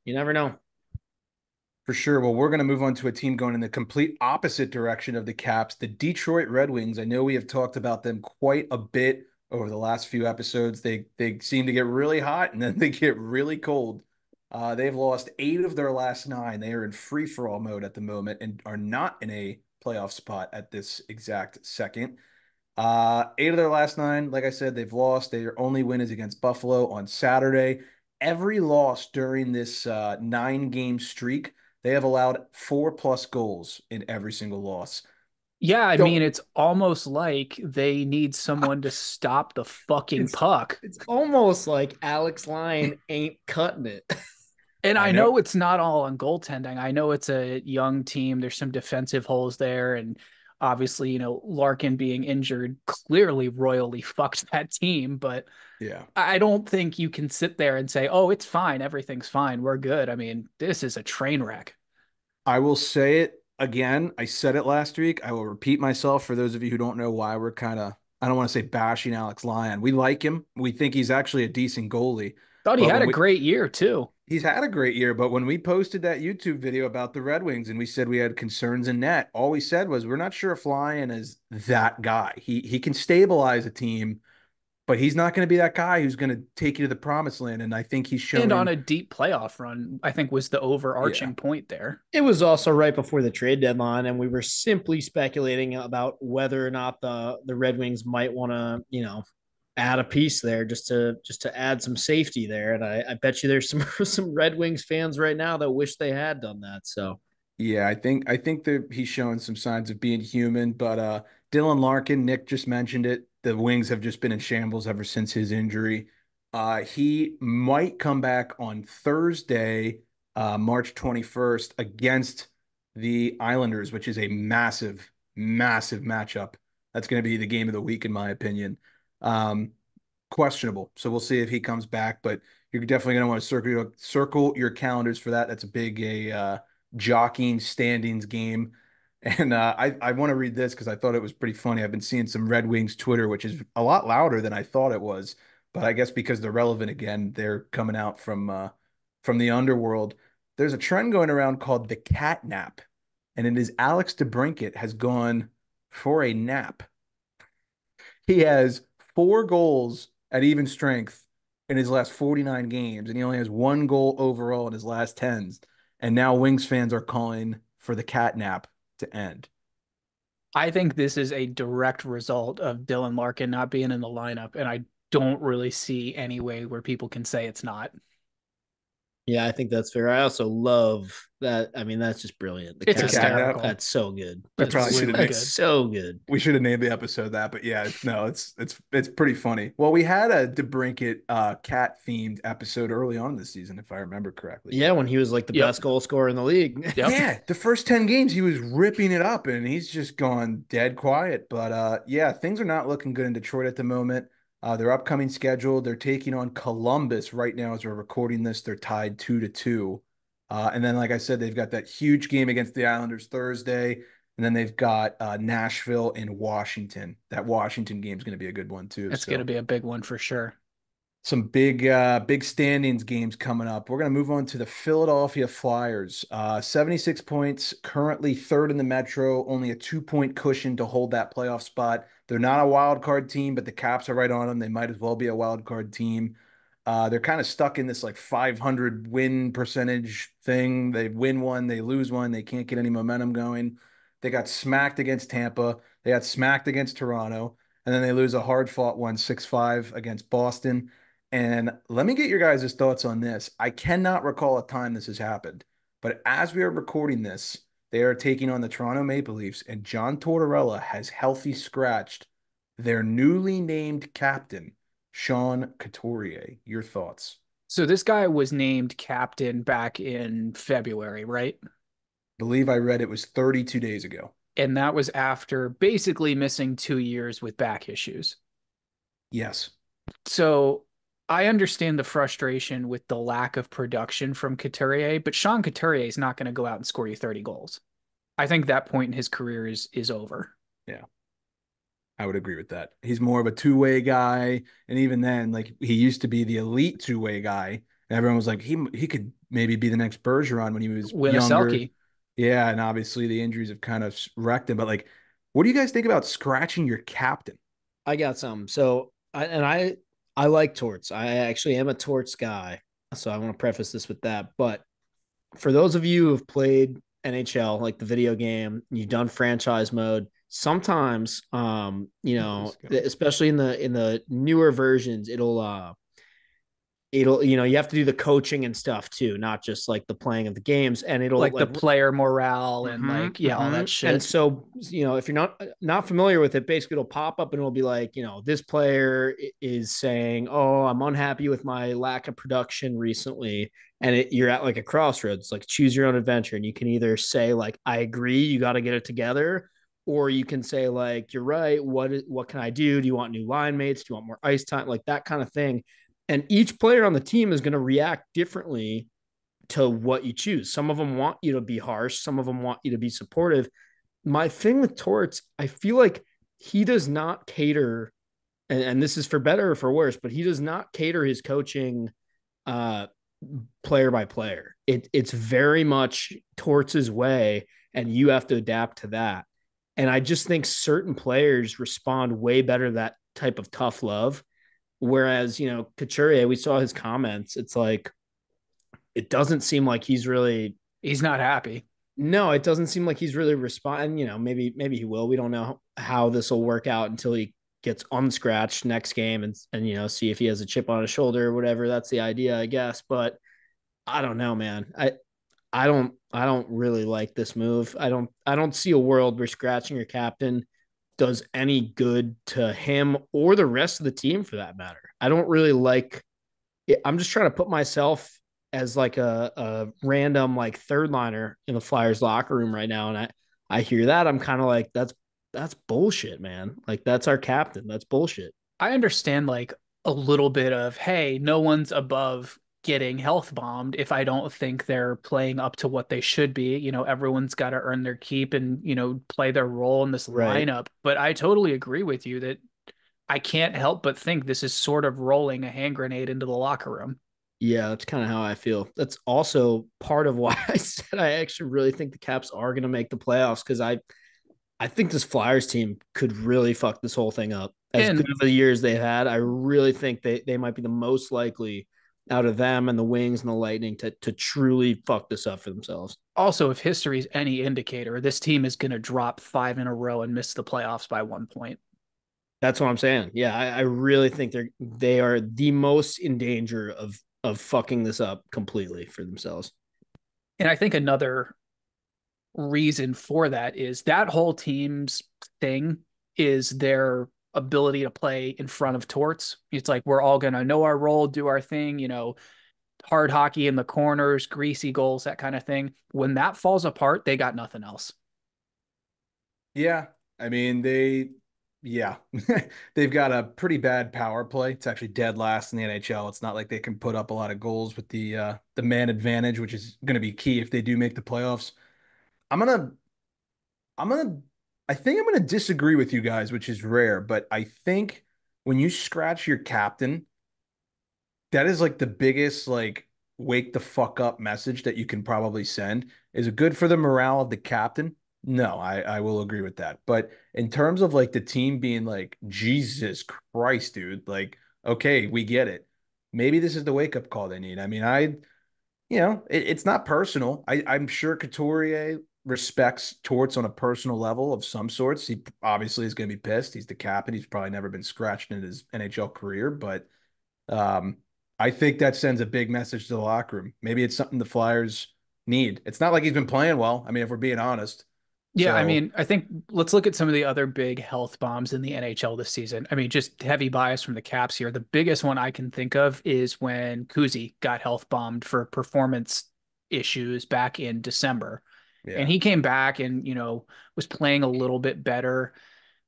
you never know. For sure. Well, we're going to move on to a team going in the complete opposite direction of the Caps, the Detroit Red Wings. I know we have talked about them quite a bit over the last few episodes. They seem to get really hot and then they get really cold. They've lost 8 of their last 9. They are in free for all mode at the moment and are not in a playoff spot at this exact second. 8 of their last 9, like I said, they've lost. Their only win is against Buffalo on Saturday. Every loss during this 9 game streak, they have allowed 4+ goals in every single loss. Yeah, I mean, Don't it's almost like they need someone to stop the fucking It's puck. it's almost like Alex Lyon ain't cutting it. And I I know. know it's not all on goaltending. I know it's a young team. There's some defensive holes there. And obviously, Larkin being injured clearly royally fucked that team. But Yeah. I don't think you can sit there and say, oh, it's fine. Everything's fine. We're good. I mean, this is a train wreck. I will say it again. I said it last week. I will repeat myself for those of you who don't know why we're kind of, I don't want to say bashing Alex Lyon. We like him. We think he's actually a decent goalie. Thought he But had when a we great year, too. He's had a great year, but when we posted that YouTube video about the Red Wings and we said we had concerns in net, all we said was we're not sure if Lyon is that guy. He can stabilize a team, but he's not going to be that guy who's going to take you to the promised land. And I think he's And on shown, a deep playoff run, I think was the yeah, overarching point there. It was also right before the trade deadline, and we were simply speculating about whether or not the Red Wings might want to, add a piece there just to add some safety there. And I bet you there's some some Red Wings fans right now that wish they had done that. So yeah, I think that he's showing some signs of being human. But Dylan Larkin, Nick just mentioned it. The Wings have just been in shambles ever since his injury. He might come back on Thursday, March 21st, against the Islanders, which is a massive, massive matchup. That's going to be the game of the week, in my opinion. Um, Questionable. So we'll see if he comes back, but you're definitely going to want to circle your calendars for that. That's a big jockeying standings game. And I want to read this because I thought it was pretty funny. I've been seeing some Red Wings Twitter, which is a lot louder than I thought it was. But I guess because they're relevant again, they're coming out from the underworld. There's a trend going around called the cat nap, and it is Alex DeBrincat has gone for a nap. He has 4 goals at even strength in his last 49 games, and he only has 1 goal overall in his last 10s. And now Wings fans are calling for the cat nap to end. I think this is a direct result of Dylan Larkin not being in the lineup, and I don't really see any way where people can say it's not. yeah, I think that's fair. I also love that. I mean, that's just brilliant. The It's The cat cat nap, nap. hysterical. that's so good. We It's probably should have really named That's good. so good. we should have named the episode that, but yeah, no, it's pretty funny. Well, we had a DeBrincat cat themed episode early on this season, if I remember correctly. Yeah, when he was like the Yep. best goal scorer in the league. Yep. Yeah, the first 10 games he was ripping it up and he's just gone dead quiet. But yeah, things are not looking good in Detroit at the moment. Their upcoming schedule, they're taking on Columbus right now as we're recording this. They're tied 2-2. And then, like I said, they've got that huge game against the Islanders Thursday. And then they've got Nashville and Washington. That Washington game is going to be a good one too. It's going to So be a big one for sure. some big standings games coming up. We're going to move on to the Philadelphia Flyers. 76 points, currently third in the Metro, only a 2-point cushion to hold that playoff spot. They're not a wild card team, but the Caps are right on them. They might as well be a wild card team. They're kind of stuck in this like 500 win percentage thing. They win one, they lose one, they can't get any momentum going. They got smacked against Tampa. They got smacked against Toronto, and then they lose a hard fought one 6-5 against Boston. And let me get your guys' thoughts on this. I cannot recall a time this has happened, but as we are recording this, they are taking on the Toronto Maple Leafs, and John Tortorella has healthy scratched their newly named captain, Sean Couturier. Your thoughts? So this guy was named captain back in February, right? Believe I read it was 32 days ago. And that was after basically missing 2 years with back issues. Yes. So I understand the frustration with the lack of production from Couturier, but Sean Couturier is not going to go out and score you 30 goals. I think that point in his career is over. Yeah. I would agree with that. He's more of a two-way guy. And even then, like he used to be the elite two-way guy. And everyone was like, he could maybe be the next Bergeron when he was Win a younger. Selkie. Yeah, and obviously the injuries have kind of wrecked him. But like, what do you guys think about scratching your captain? I got some. So I like torts. I actually am a torts guy. So I want to preface this with that. But for those of you who have played NHL, like the video game, you've done franchise mode. Sometimes, Let's go. especially in the newer versions, it'll you have to do the coaching and stuff too, not just like the playing of the games, and it'll Like the like player morale and like, yeah, all that and shit. so if you're not familiar with it, basically it'll pop up and it'll be like, this player is saying, oh, I'm unhappy with my lack of production recently, and you're at like a crossroads, like choose your own adventure, and you can either say like, I agree, you got to get it together, or you can say like, you're right, what can I do? Do you want new line mates? Do you want more ice time? Like that kind of thing. And each player on the team is going to react differently to what you choose. Some of them want you to be harsh, some of them want you to be supportive. My thing with Torts, I feel like he does not cater, and this is for better or for worse, but he does not cater his coaching uh, player by player. It's very much Torts' way, and you have to adapt to that. And I just think certain players respond way better to that type of tough love. Whereas, Couturier, we saw his comments. It's like, it doesn't seem like he's really. He's not happy. No, it doesn't seem like he's really responding. Maybe he will. We don't know how this will work out until he gets unscratched next game and see if he has a chip on his shoulder or whatever. That's the idea, I guess. But I don't know, man. I don't really like this move. I don't see a world where scratching your captain does any good to him or the rest of the team for that matter. I don't really like it. I'm just trying to put myself as like a random like third liner in the Flyers locker room right now. And I hear that. I'm kind of like, that's bullshit, man. Like that's our captain. That's bullshit. I understand like a little bit of, hey, no one's above getting health bombed if I don't think they're playing up to what they should be. Everyone's got to earn their keep and, play their role in this Right. lineup. But I totally agree with you that I can't help but think this is sort of rolling a hand grenade into the locker room. Yeah, that's kind of how I feel. That's also part of why I said I actually really think the Caps are going to make the playoffs because I think this Flyers team could really fuck this whole thing up. As good And of a year as they've had, I really think they might be the most likely out of them and the Wings and the Lightning to truly fuck this up for themselves. also, if history's any indicator, this team is going to drop five in a row and miss the playoffs by 1 point. That's what I'm saying. Yeah, I really think they are the most in danger of fucking this up completely for themselves. And I think another reason for that is that whole team's thing is their ability to play in front of torts. It's like we're all going to know our role, do our thing, hard hockey in the corners, greasy goals, that kind of thing. When that falls apart, they got nothing else. Yeah, I mean yeah, they've got a pretty bad power play. It's actually dead last in the NHL. It's not like they can put up a lot of goals with the man advantage, which is going to be key if they do make the playoffs. I'm gonna I'm gonna I think I'm gonna disagree with you guys, which is rare, but I think when you scratch your captain, that is like the biggest like wake the fuck up message that you can probably send. Is it good for the morale of the captain? No, I will agree with that. But in terms of like the team being like, Jesus Christ, dude, like, okay, we get it. Maybe this is the wake up call they need. I mean, it's not personal. I'm sure Couturier respects Torts on a personal level of some sorts. He obviously is going to be pissed. He's the captain. He's probably never been scratched in his NHL career, but um, I think that sends a big message to the locker room. Maybe it's something the Flyers need. It's not like he's been playing well. I mean, if we're being honest. Yeah, I So mean, I think let's look at some of the other big health bombs in the NHL this season. I mean, just heavy bias from the Caps here. The biggest one I can think of is when Kuzi got health bombed for performance issues back in December. And yeah. he came back and, was playing a little bit better.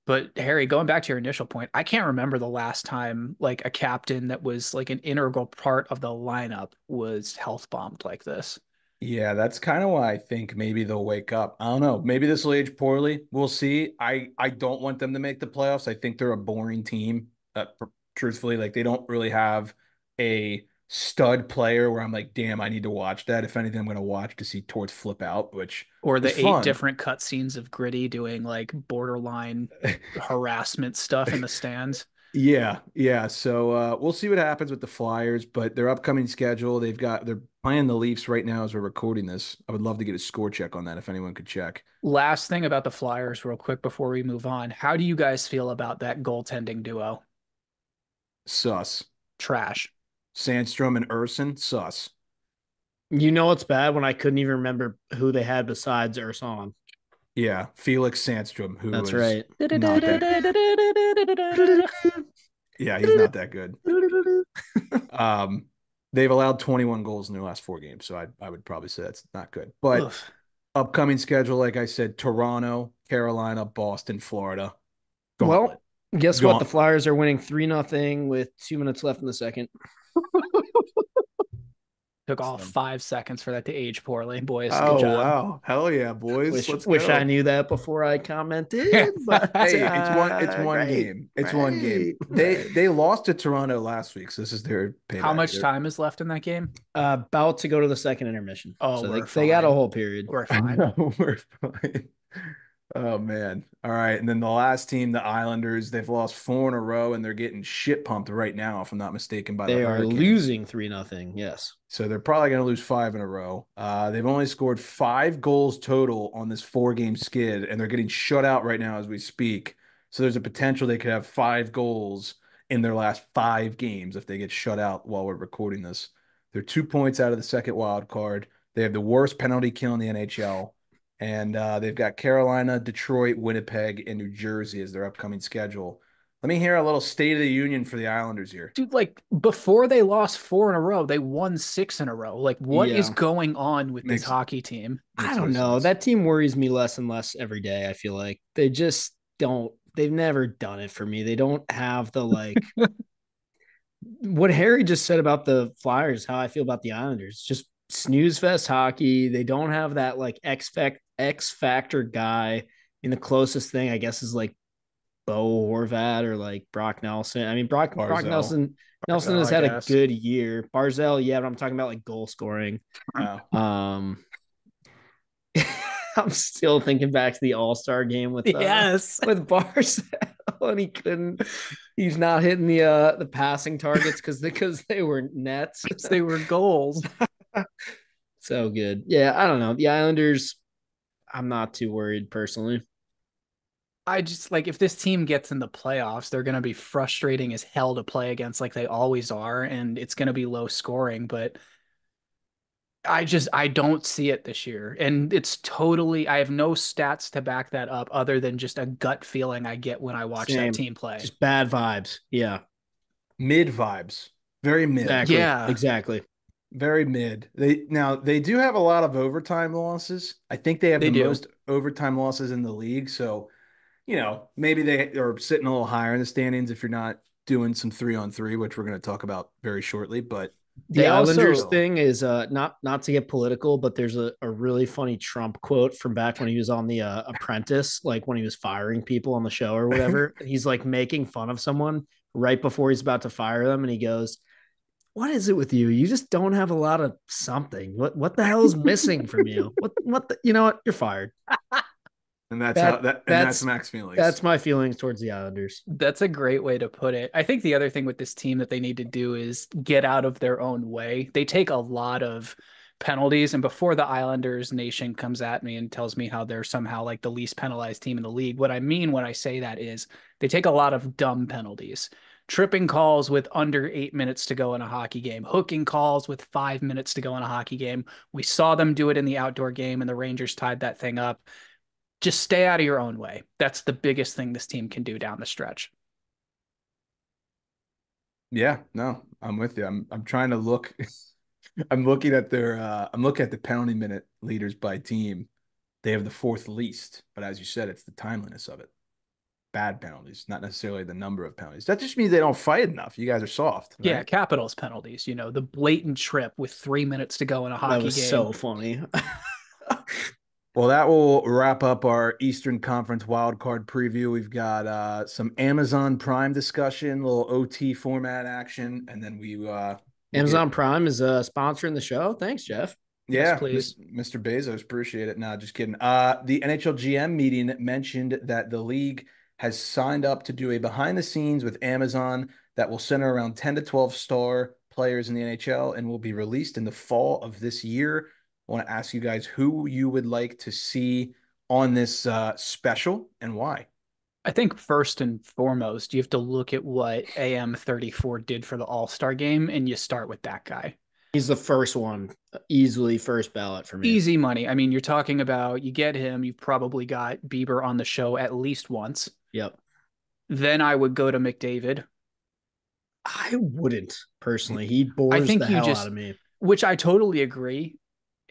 But Harry, going back to your initial point, I can't remember the last time like a captain that was like an integral part of the lineup was health bombed like this. Yeah, that's kind of why I think maybe they'll wake up. I don't know. Maybe this will age poorly. We'll see. I don't want them to make the playoffs. I think they're a boring team. Truthfully, like they don't really have a stud player where I'm like, damn, I need to watch that. If anything, I'm going to watch to see Torts flip out, which Or is the eight fun. different cutscenes of Gritty doing like borderline harassment stuff in the stands. Yeah, yeah. So we'll see what happens with the Flyers, but their upcoming schedule, they're playing the Leafs right now as we're recording this. I would love to get a score check on that if anyone could check. Last thing about the Flyers, real quick before we move on. How do you guys feel about that goaltending duo? Sus. Trash. Sandstrom and Urson, sus. You know it's bad when I couldn't even remember who they had besides Urson. Yeah, Felix Sandstrom, who That's was right. not that. Yeah, he's not that good. Um, they've allowed 21 goals in their last 4 games, so I would probably say that's not good. But Oof. upcoming schedule, like I said, Toronto, Carolina, Boston, Florida, gauntlet. Well, guess what? The Gaunt. Flyers are winning 3-0 with 2 minutes left in the second. Took all So. 5 seconds for that to age poorly, boys. Good Oh job. wow, hell yeah, boys, let's Wish I go. knew that before I commented, but Hey, it's one great, game. It's one game. great, They lost to Toronto last week, so this is their How payback. much time is left in that game? About to go to the second intermission, Oh, so we're they got a fine. whole period. We're fine. We're fine. Oh man. All right. And then the last team, the Islanders, they've lost 4 in a row and they're getting shit pumped right now, if I'm not mistaken, by the They are Hurricanes. losing 3-0. Yes. So they're probably going to lose 5 in a row. They've only scored 5 goals total on this 4 game skid, and they're getting shut out right now as we speak. So there's a potential they could have 5 goals in their last 5 games if they get shut out while we're recording this. They're 2 points out of the second wild card. They have the worst penalty kill in the NHL. And they've got Carolina, Detroit, Winnipeg, and New Jersey as their upcoming schedule. Let me hear a little State of the Union for the Islanders here. Dude, like before they lost 4 in a row, they won 6 in a row. Like, what is Yeah. going on with this Makes hockey team? I makes no don't know. sense. That team worries me less and less every day. I feel like they just don't. They've never done it for me. They don't have the like. What Harry just said about the Flyers, how I feel about the Islanders. Just snooze fest hockey. They don't have that like X factor guy. And the closest thing I guess is like Bo Horvat or like Brock Nelson. I mean Brock Barzell. Nelson Barzell, has I had a guess. good year. Barzell, yeah, but I'm talking about like goal scoring. Oh. I'm still thinking back to the All-Star game Yes. with Barzell, and he's not hitting the passing targets because they were nets. They were goals. So good. Yeah, I don't know. The Islanders, I'm not too worried personally. I just like if this team gets in the playoffs, they're going to be frustrating as hell to play against, like they always are, and it's going to be low scoring. But I don't see it this year, and it's totally. I have no stats to back that up, other than just a gut feeling I get when I watch that Same. team play. Just bad vibes. Yeah. Mid vibes. Very mid. Exactly. Yeah, Exactly. Very mid. They do have a lot of overtime losses. I think they have they the do. most overtime losses in the league. So, maybe they are sitting a little higher in the standings if you're not doing some 3-on-3, which we're going to talk about very shortly. But The They Islanders also thing is not to get political, but there's a really funny Trump quote from back when he was on the Apprentice, like when he was firing people on the show or whatever. He's like making fun of someone right before he's about to fire them, and he goes, "What is it with you? You just don't have a lot of something. What the hell is missing from you? You know what? You're fired." and that's how That that and that's that's Max Felix. that's my feelings towards the Islanders. That's a great way to put it. I think the other thing with this team that they need to do is get out of their own way. They take a lot of penalties, and before the Islanders nation comes at me and tells me how they're somehow like the least penalized team in the league, what I mean when I say that is they take a lot of dumb penalties. Tripping calls with under 8 minutes to go in a hockey game, hooking calls with 5 minutes to go in a hockey game. We saw them do it in the outdoor game, and the Rangers tied that thing up. Just stay out of your own way. That's the biggest thing this team can do down the stretch. Yeah, no, I'm with you. I'm trying to look. I'm looking at the penalty minute leaders by team. They have the fourth least, but as you said, it's the timeliness of it. Bad penalties, not necessarily the number of penalties. That just means they don't fight enough. You guys are soft, Yeah, right? Capitals penalties, the blatant trip with 3 minutes to go in a That hockey was game. so funny. Well, that will wrap up our Eastern Conference wildcard preview. We've got some Amazon Prime discussion, little OT format action, and then We'll get Amazon Prime is sponsoring the show. Thanks, Jeff. Yes, Yeah, please. Mr. Bezos, appreciate it. No, just kidding. The NHL GM meeting mentioned that the league has signed up to do a behind the scenes with Amazon that will center around 10 to 12 star players in the NHL and will be released in the fall of this year. I want to ask you guys who you would like to see on this special and why. I think first and foremost, you have to look at what AM34 did for the All-Star game, and you start with that guy. He's the first one, easily first ballot for me. Easy money. I mean, you're talking about you get him, you've probably got Bieber on the show at least once. Yep. Then I would go to McDavid. I wouldn't personally. He I bores the think you hell out just, of me. which I totally agree,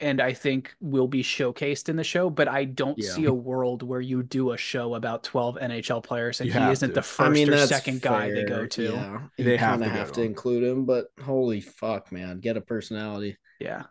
and I think will be showcased in the show, but I don't Yeah. see a world where you do a show about 12 NHL players and You he have isn't the to. I first mean, or that's second guy they go fair. to. Yeah. You They have kind to of go have to to him. include him, but holy fuck, man. Get a personality. Yeah.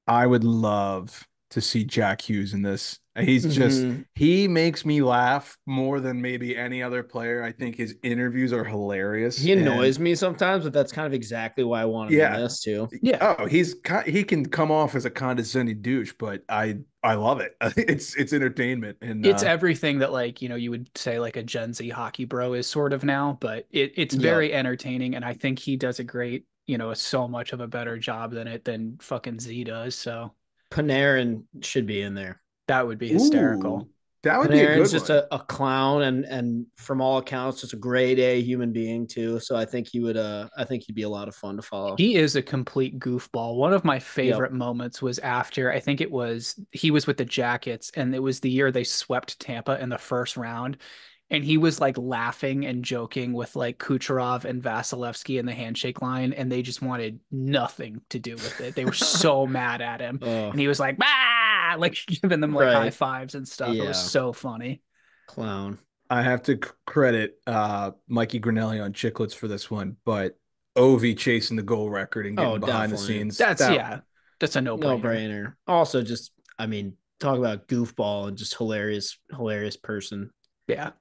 I would love to see Jack Hughes in this. He's just Mhm. he makes me laugh more than maybe any other player. I think his interviews are hilarious He and annoys me sometimes, but that's kind of exactly why I want him in yeah. this too. Yeah. Oh, he can come off as a condescending douche, but I love it. It's entertainment and It's everything that like, you would say like a Gen Z hockey bro is sort of now, but it's Yep. very entertaining and I think he does a great, so much of a better job than fucking Z does. So Panarin should be in there. that would be hysterical. ooh, that would be a Panarin's good just one. a clown and from all accounts just a grade A human being too. So I think he'd be a lot of fun to follow. He is a complete goofball. One of my Yep. favorite moments was after I think it was he was with the Jackets and it was the year they swept Tampa in the first round. And he was like laughing and joking with like Kucherov and Vasilevsky in the handshake line, and they just wanted nothing to do with it. They were so mad at him. Oh, And he was like, ah, like giving them like high right. fives and stuff. It was Yeah. so funny. Clown. I have to credit Mikey Grinelli on Chicklets for this one, but Ovi chasing the goal record and Oh, getting behind the definitely. scenes. That's That yeah, that's a No no-brainer. brainer. Also, just I mean, talk about goofball and just hilarious person. Yeah.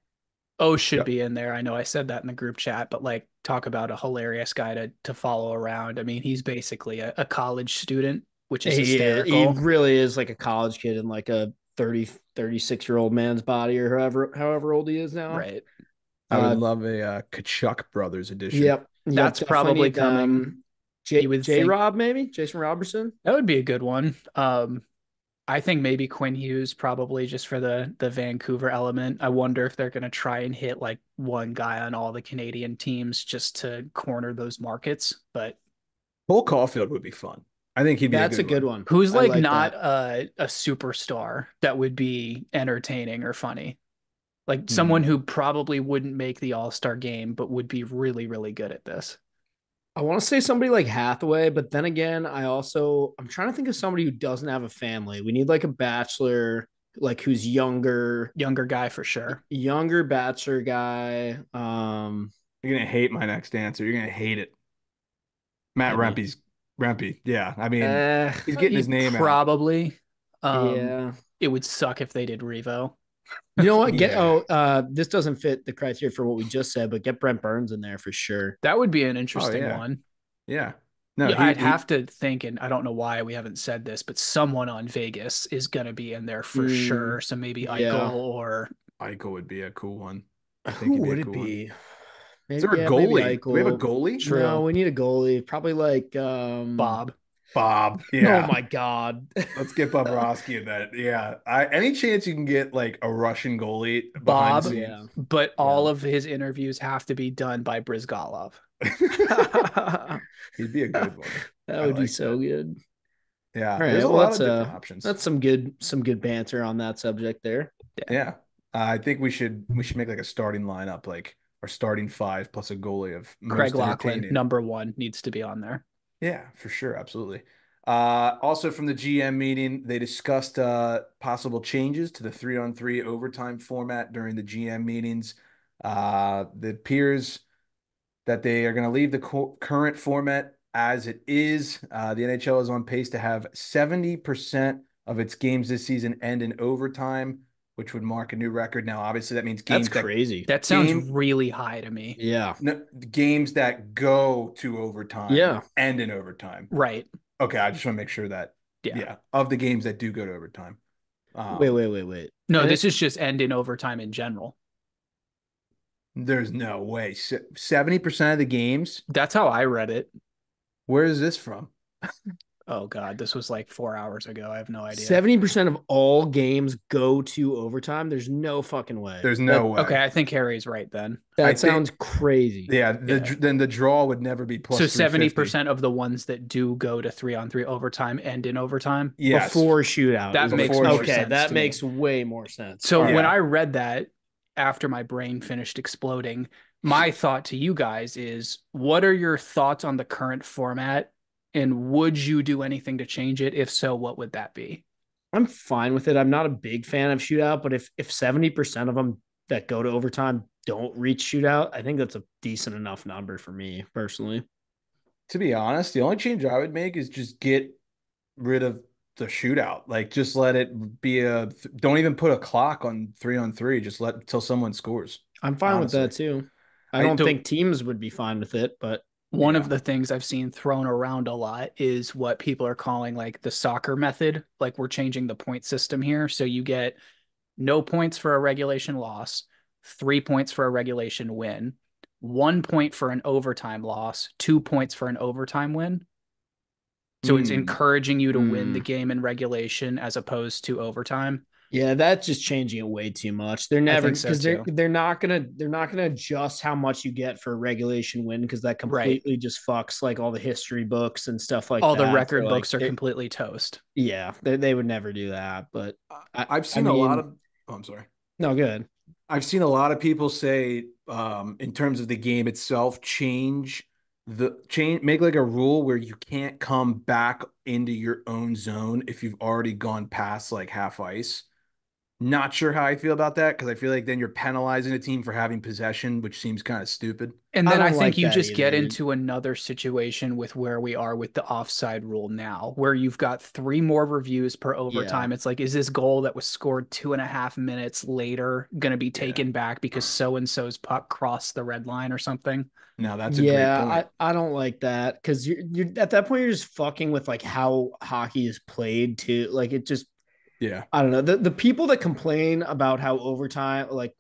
O should yep. be in there. I know I said that in the group chat, but like talk about a hilarious guy to follow around. I mean, he's basically a college student, which is He hysterical. really is like a college kid in like a 36-year-old man's body or however old he is now. Right. I would Uh, love a Kachuk Brothers edition. yep, That's definitely probably need coming. You would J think Rob maybe Jason Robertson. that would be a good one. I think maybe Quinn Hughes probably just for the Vancouver element. I wonder if they're going to try and hit like one guy on all the Canadian teams just to corner those markets. But Cole Caulfield would be fun. I think he'd be a That's a good good one. one. who's I like like not that. a superstar that would be entertaining or funny? Like someone Hmm. who probably wouldn't make the All-Star game, but would be really, really good at this. I want to say somebody like Hathaway, but then again, I'm trying to think of somebody who doesn't have a family. We need like a bachelor, like who's Younger guy for sure. younger bachelor guy. You're gonna hate my next answer. You're gonna hate it. Matt Hit me. Rempy. Yeah, I mean, Uh, he's getting his name out. Probably. Um, yeah. it would suck if they did Revo. You know what? Yeah. This doesn't fit the criteria for what we just said, but get Brent Burns in there for sure. That would be an Oh interesting yeah, one. yeah. No, Yeah, I'd have to think, and I don't know why we haven't said this, but someone on Vegas is going to be in there for Mm, sure. So maybe Eichel yeah. or Ico would be a cool one. I think Who he'd be a would it cool one. be? Is Maybe, there a yeah, maybe goalie? Do we have a Eichel. goalie? No, True. we need a goalie. Probably like Bob. Bob. oh Yeah. my god. Let's get Bobrovsky in that. Yeah. Any chance you can get like a Russian goalie behind the Bob, Yeah. scenes? but Yeah. all of his interviews have to be done by Brizgalov. That He'd be a good one. I would be like so that. good. Yeah. All There's right. a Well, lot of different options. that's some good banter on that subject there. Yeah. Yeah. I think we should make like a starting lineup, like our starting five plus a goalie of Craig most Lachlan, entertaining. #1, needs to be on there. Yeah, for sure, absolutely. Also from the GM meeting, they discussed possible changes to the 3-on-3 overtime format during the GM meetings. It appears that they are going to leave the current format as it is. The NHL is on pace to have 70% of its games this season end in overtime. which would mark a new record. Now, obviously, that means That's games that crazy. That sounds game really high to me. Yeah. no, games that go to overtime Yeah. end in overtime. Right. Okay, I just want to make sure that Yeah. yeah, of the games that do go to overtime. Wait, Um, wait, wait, wait. No, And this is just end in overtime in general. there's no way. 70% of the games. That's how I read it. Where is this from? Oh God, this was like 4 hours ago. I have no idea. 70% of all games go to overtime. There's no fucking way. There's That no way. Okay, I think Harry's right then. I that think sounds crazy. yeah, Yeah. then the draw would never be So plus 350. 70% of the ones that do go to 3-on-3 overtime end in overtime. Yes, Before shootout That is makes before more okay. sense That to me. makes way more sense. So All right. when Yeah. I read that after my brain finished exploding, my thought to you guys is what are your thoughts on the current format and would you do anything to change it? If so, what would that be? I'm fine with it. I'm not a big fan of shootout, but if 70% of them that go to overtime don't reach shootout, I think that's a decent enough number for me personally. to be honest, the only change I would make is just get rid of the shootout. Like just let it be don't even put a clock on 3-on-3. Just let until someone scores. I'm fine with Honestly. that too. I I don't So think teams would be fine with it, but one yeah. of the things I've seen thrown around a lot is what people are calling like the soccer method. Like we're changing the point system here. So you get no points for a regulation loss, 3 points for a regulation win, 1 point for an overtime loss, 2 points for an overtime win. So it's Mm, encouraging you to win the mm, game in regulation as opposed to overtime. yeah, that's just changing it way too much. They're I never think so because they're too. they're not gonna adjust how much you get for a regulation win because that Right. completely just fucks like all the history books and stuff like All the that. So record like books are completely toast. yeah, they would never do that. But I've I seen a lot mean, of. Oh, I'm sorry. no good. I've seen a lot of people say, in terms of the game itself, make like a rule where you can't come back into your own zone if you've already gone past like half ice. Not sure how I feel about that because I feel like then you're penalizing a team for having possession, which seems kind of stupid. And I then I don't think like you that just get either. into another situation with where we are with the offside rule now, where you've got 3 more reviews per Yeah, overtime. It's like, is this goal that was scored 2.5 minutes later going to be Yeah. taken back because so and so's puck crossed the red line or something? Now that's a great yeah, point. I don't like that because you're at that point you're just fucking with like how hockey is played too. Like it just Yeah. I don't know the people that complain about how overtime like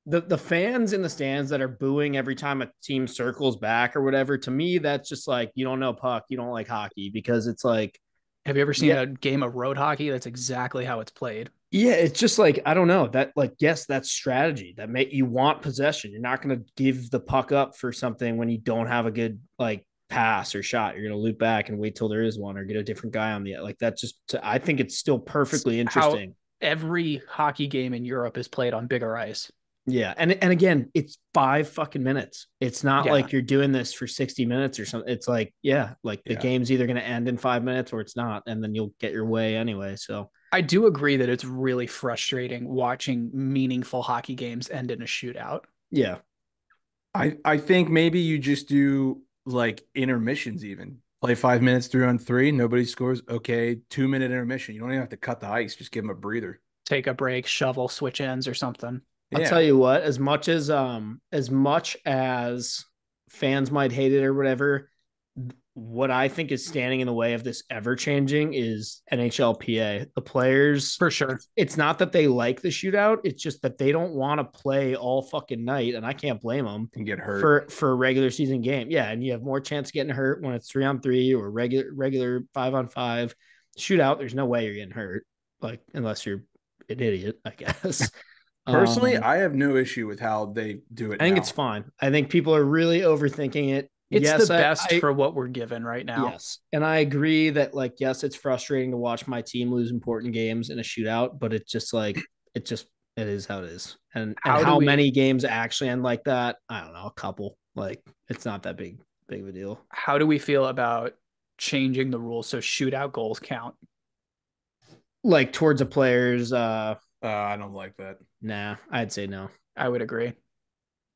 the fans in the stands that are booing every time a team circles back or whatever. To me, that's just like you don't know puck, you don't like hockey because it's like Have you ever seen yeah, a game of road hockey? That's exactly how it's played. yeah, it's just like I don't know that like yes, that's strategy that make you want possession. You're not going to give the puck up for something when you don't have a good like pass or shot. You're going to loop back and wait till there is one or get a different guy on the like that's just I think it's still It's perfectly how interesting. every hockey game in Europe is played on bigger ice. Yeah, and again, it's 5 fucking minutes. It's not Yeah. like you're doing this for 60 minutes or something. It's like, yeah, like the Yeah. game's either going to end in 5 minutes or it's not, and then you'll get your way anyway. So I do agree that it's really frustrating watching meaningful hockey games end in a shootout. yeah, I think maybe you just do like intermissions even. Play 5 minutes 3-on-3, nobody scores. Okay, 2-minute intermission. You don't even have to cut the ice, just give them a breather. Take a break, shovel, switch ends or something. I'll tell Yeah. you what, as much as fans might hate it or whatever, what I think is standing in the way of this ever changing is NHLPA. The players, For sure. it's not that they like the shootout, it's just that they don't want to play all fucking night, and I can't blame them And get hurt. for a regular season game. Yeah, and you have more chance of getting hurt when it's 3-on-3 or regular 5-on-5 shootout. There's no way you're getting hurt, like unless you're an idiot, I guess. Personally, Um, I have no issue with how they do it I think it's now. fine. I think people are really overthinking it. It's the Yes, best I for what we're given right now. yes, and I agree that like yes, it's frustrating to watch my team lose important games in a shootout, but it's just like it just it is how it is. And How do how we many games actually end like that? I don't know, a couple. Like it's not that big of a deal. how do we feel about changing the rules so shootout goals count? Like towards the players, I don't like that. nah, I'd say no. I would agree.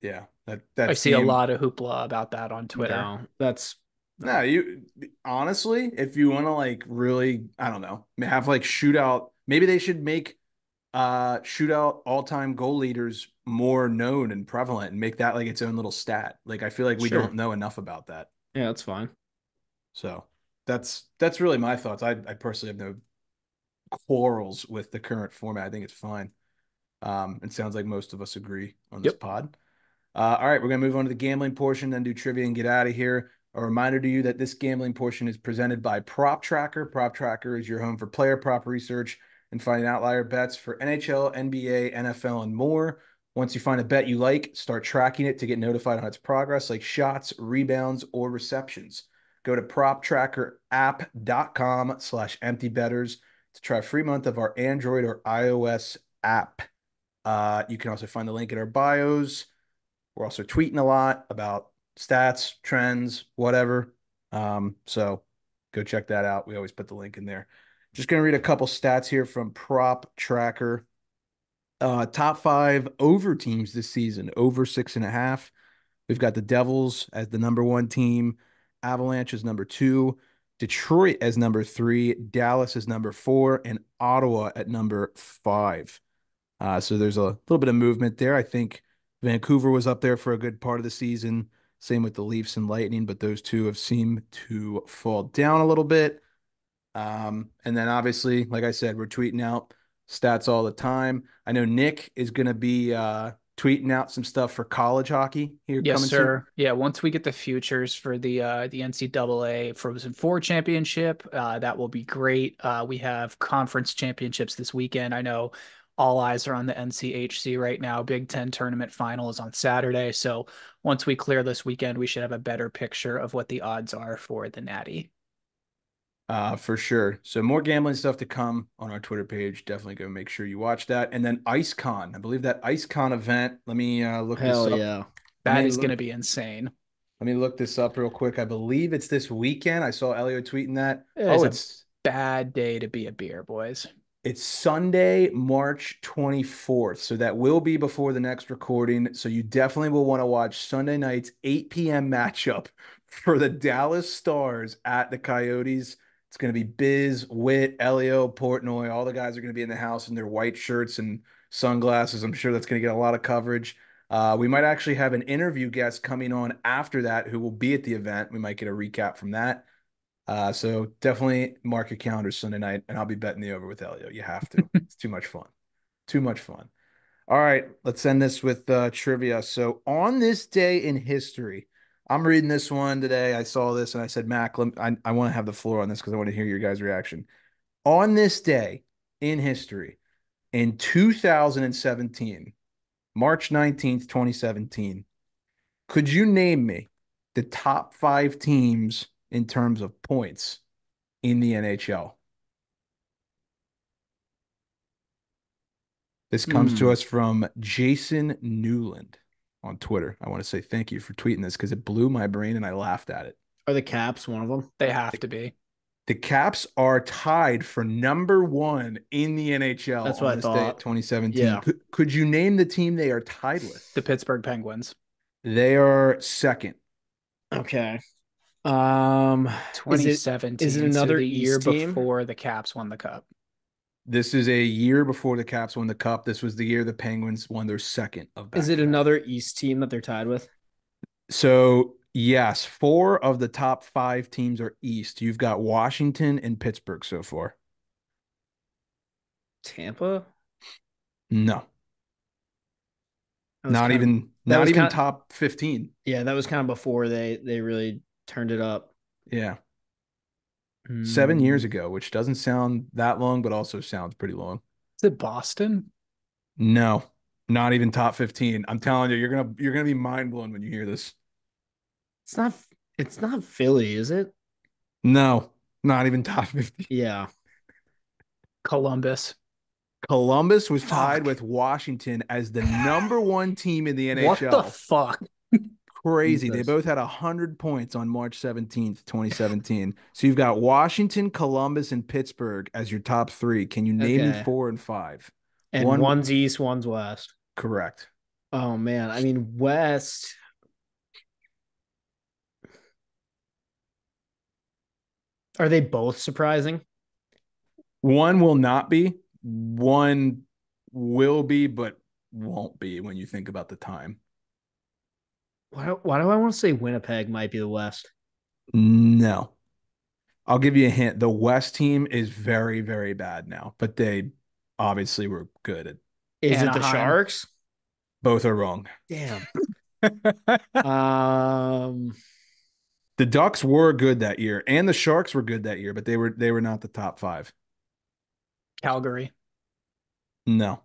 Yeah, I that see a seemed lot of hoopla about that on Twitter. No, that's no. no. You honestly, if you want to like really, I don't know, have like shootout. Maybe they should make shootout all-time goal leaders more known and prevalent and make that like its own little stat. Like I feel like we don't Sure. know enough about that. Yeah, that's fine. So that's really my thoughts. I personally have no quarrels with the current format. I think it's fine. It sounds like most of us agree on this Yep. pod. All right, we're going to move on to the gambling portion, then do trivia and get out of here. A reminder to you that this gambling portion is presented by Prop Tracker. Prop Tracker is your home for player prop research and finding outlier bets for NHL, NBA, NFL, and more. Once you find a bet you like, start tracking it to get notified on its progress, like shots, rebounds, or receptions. Go to proptrackerapp.com/emptybetters to try a free month of our Android or iOS app. You can also find the link in our bios. We're also tweeting a lot about stats, trends, whatever. So go check that out. We always put the link in there. Just going to read a couple stats here from Prop Tracker. Top five over teams this season, over 6.5. We've got the Devils as the number one team, Avalanche as number two, Detroit as number three, Dallas as number four, and Ottawa at number five. So there's a little bit of movement there. I think Vancouver was up there for a good part of the season. Same with the Leafs and Lightning, but those two have seemed to fall down a little bit. And then obviously, like I said, we're tweeting out stats all the time. I know Nick is going to be tweeting out some stuff for college hockey here Yes, coming soon. sir. Yeah, once we get the futures for the NCAA Frozen Four championship, that will be great. We have conference championships this weekend. I know all eyes are on the NCHC right now. Big Ten tournament final is on Saturday. So once we clear this weekend, we should have a better picture of what the odds are for the Natty. For sure. So more gambling stuff to come on our Twitter page. Definitely go make sure you watch that. And then IceCon. I believe that IceCon event. Let me look this Hell up. yeah. Let That me is going look. to be insane. Let me look this up real quick. I believe it's this weekend. I saw Elio tweeting that. It is Oh, a bad day to be a beer, boys. it's Sunday, March 24th. So that will be before the next recording. So you definitely will want to watch Sunday night's 8 p.m. matchup for the Dallas Stars at the Coyotes. It's going to be Biz, Witt, Elio, Portnoy. All the guys are going to be in the house in their white shirts and sunglasses. I'm sure that's going to get a lot of coverage. We might actually have an interview guest coming on after that who will be at the event. We might get a recap from that. So definitely mark your calendar Sunday night, and I'll be betting the over with Elio. You have to. It's too much fun. Too much fun. All right, let's end this with trivia. So on this day in history, I'm reading this one today. I saw this and I said, Mac, I want to have the floor on this because I want to hear your guys' reaction. On this day in history, in 2017, March 19th, 2017, could you name me the top five teams in terms of points in the NHL? This comes to Hmm. us from Jason Newland on Twitter. I want to say thank you for tweeting this because it blew my brain and I laughed at it. Are the Caps one of them? They have to be. The Caps are tied for number one in the NHL That's on what I this day at thought. 2017. Yeah. Could you name the team they are tied with? The Pittsburgh Penguins. They are second. Okay. Um, is it 2017. So another the year East team? before the Caps won the cup. This is a year before the Caps won the cup. This was the year the Penguins won their second of Is back it to back. another East team that they're tied with? So, yes, four of the top five teams are East. You've got Washington and Pittsburgh so far. Tampa? No, That was not kind of even that not was even kind of top 15. yeah, that was kind of before they really turned it up. Yeah. 7 years Hmm. ago, which doesn't sound that long, but also sounds pretty long. Is it Boston? No, not even top 15. I'm telling you, you're gonna be mind blown when you hear this. It's not it's not Philly, is it? No, not even top 15. Yeah. Columbus. Columbus was tied Fuck. with Washington as the number one team in the What the NHL. fuck? Crazy. They Jesus. both had 100 points on March 17th, 2017. So you've got Washington, Columbus, and Pittsburgh as your top three. Can you name me Okay. four and five? And One one's East, one's West. correct. Oh man. I mean, West. Are they both surprising? One will not be. One will be, but won't be when you think about the time. Why do I want to say Winnipeg might be the West? No. I'll give you a hint. The West team is very, very bad now, but they obviously were good at Is it the Anaheim. Sharks? both are wrong. Damn. The Um, Ducks were good that year, and the Sharks were good that year, but they were not the top five. Calgary. No.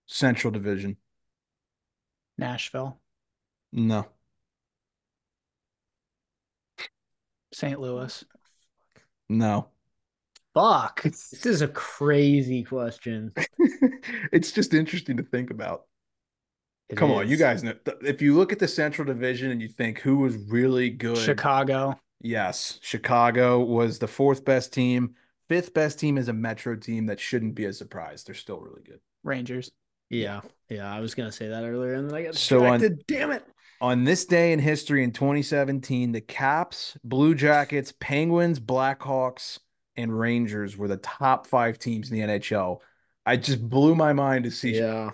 Central Division. Nashville. No. St. Louis. No. Fuck. this is a crazy question. It's just interesting to think about. It Come on, you is. guys know. If you look at the Central Division and you think who was really good, Chicago. yes, Chicago was the fourth best team. Fifth best team is a Metro team that shouldn't be a surprise. They're still really good. Rangers. Yeah. Yeah. I was going to say that earlier and then I got So distracted. Damn it. on this day in history in 2017, the Caps, Blue Jackets, Penguins, Blackhawks, and Rangers were the top five teams in the NHL. I just blew my mind to see Yeah.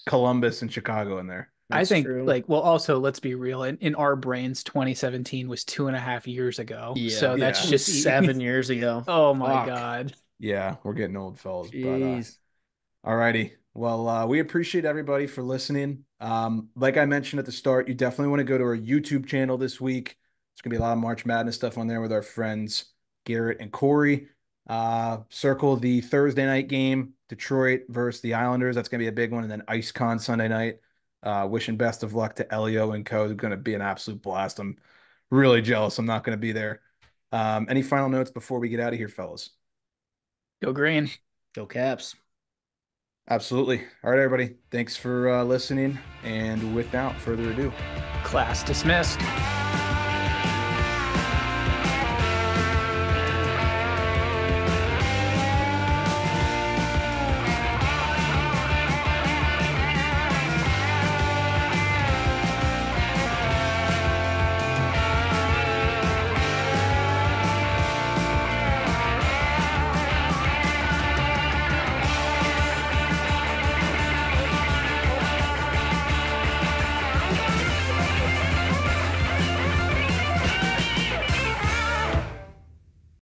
Columbus and Chicago in there. I That's think true. like well also let's be real in our brains 2017 was 2.5 years ago. So Yeah. that's Yeah. It was just 7 years ago. oh my Fuck. God. Yeah, we're getting old, fellas. But Jeez. all righty. Well, we appreciate everybody for listening. Like I mentioned at the start, you definitely want to go to our YouTube channel this week. There's gonna be a lot of March Madness stuff on there with our friends Garrett and Corey. Circle the Thursday night game, Detroit versus the Islanders. That's gonna be a big one, and then IceCon Sunday night. Wishing best of luck to Elio and co. It's gonna be an absolute blast. I'm really jealous. I'm not gonna be there. Any final notes before we get out of here, fellas? Go green. Go Caps. Absolutely. All right, everybody. Thanks for listening. And without further ado, Class dismissed.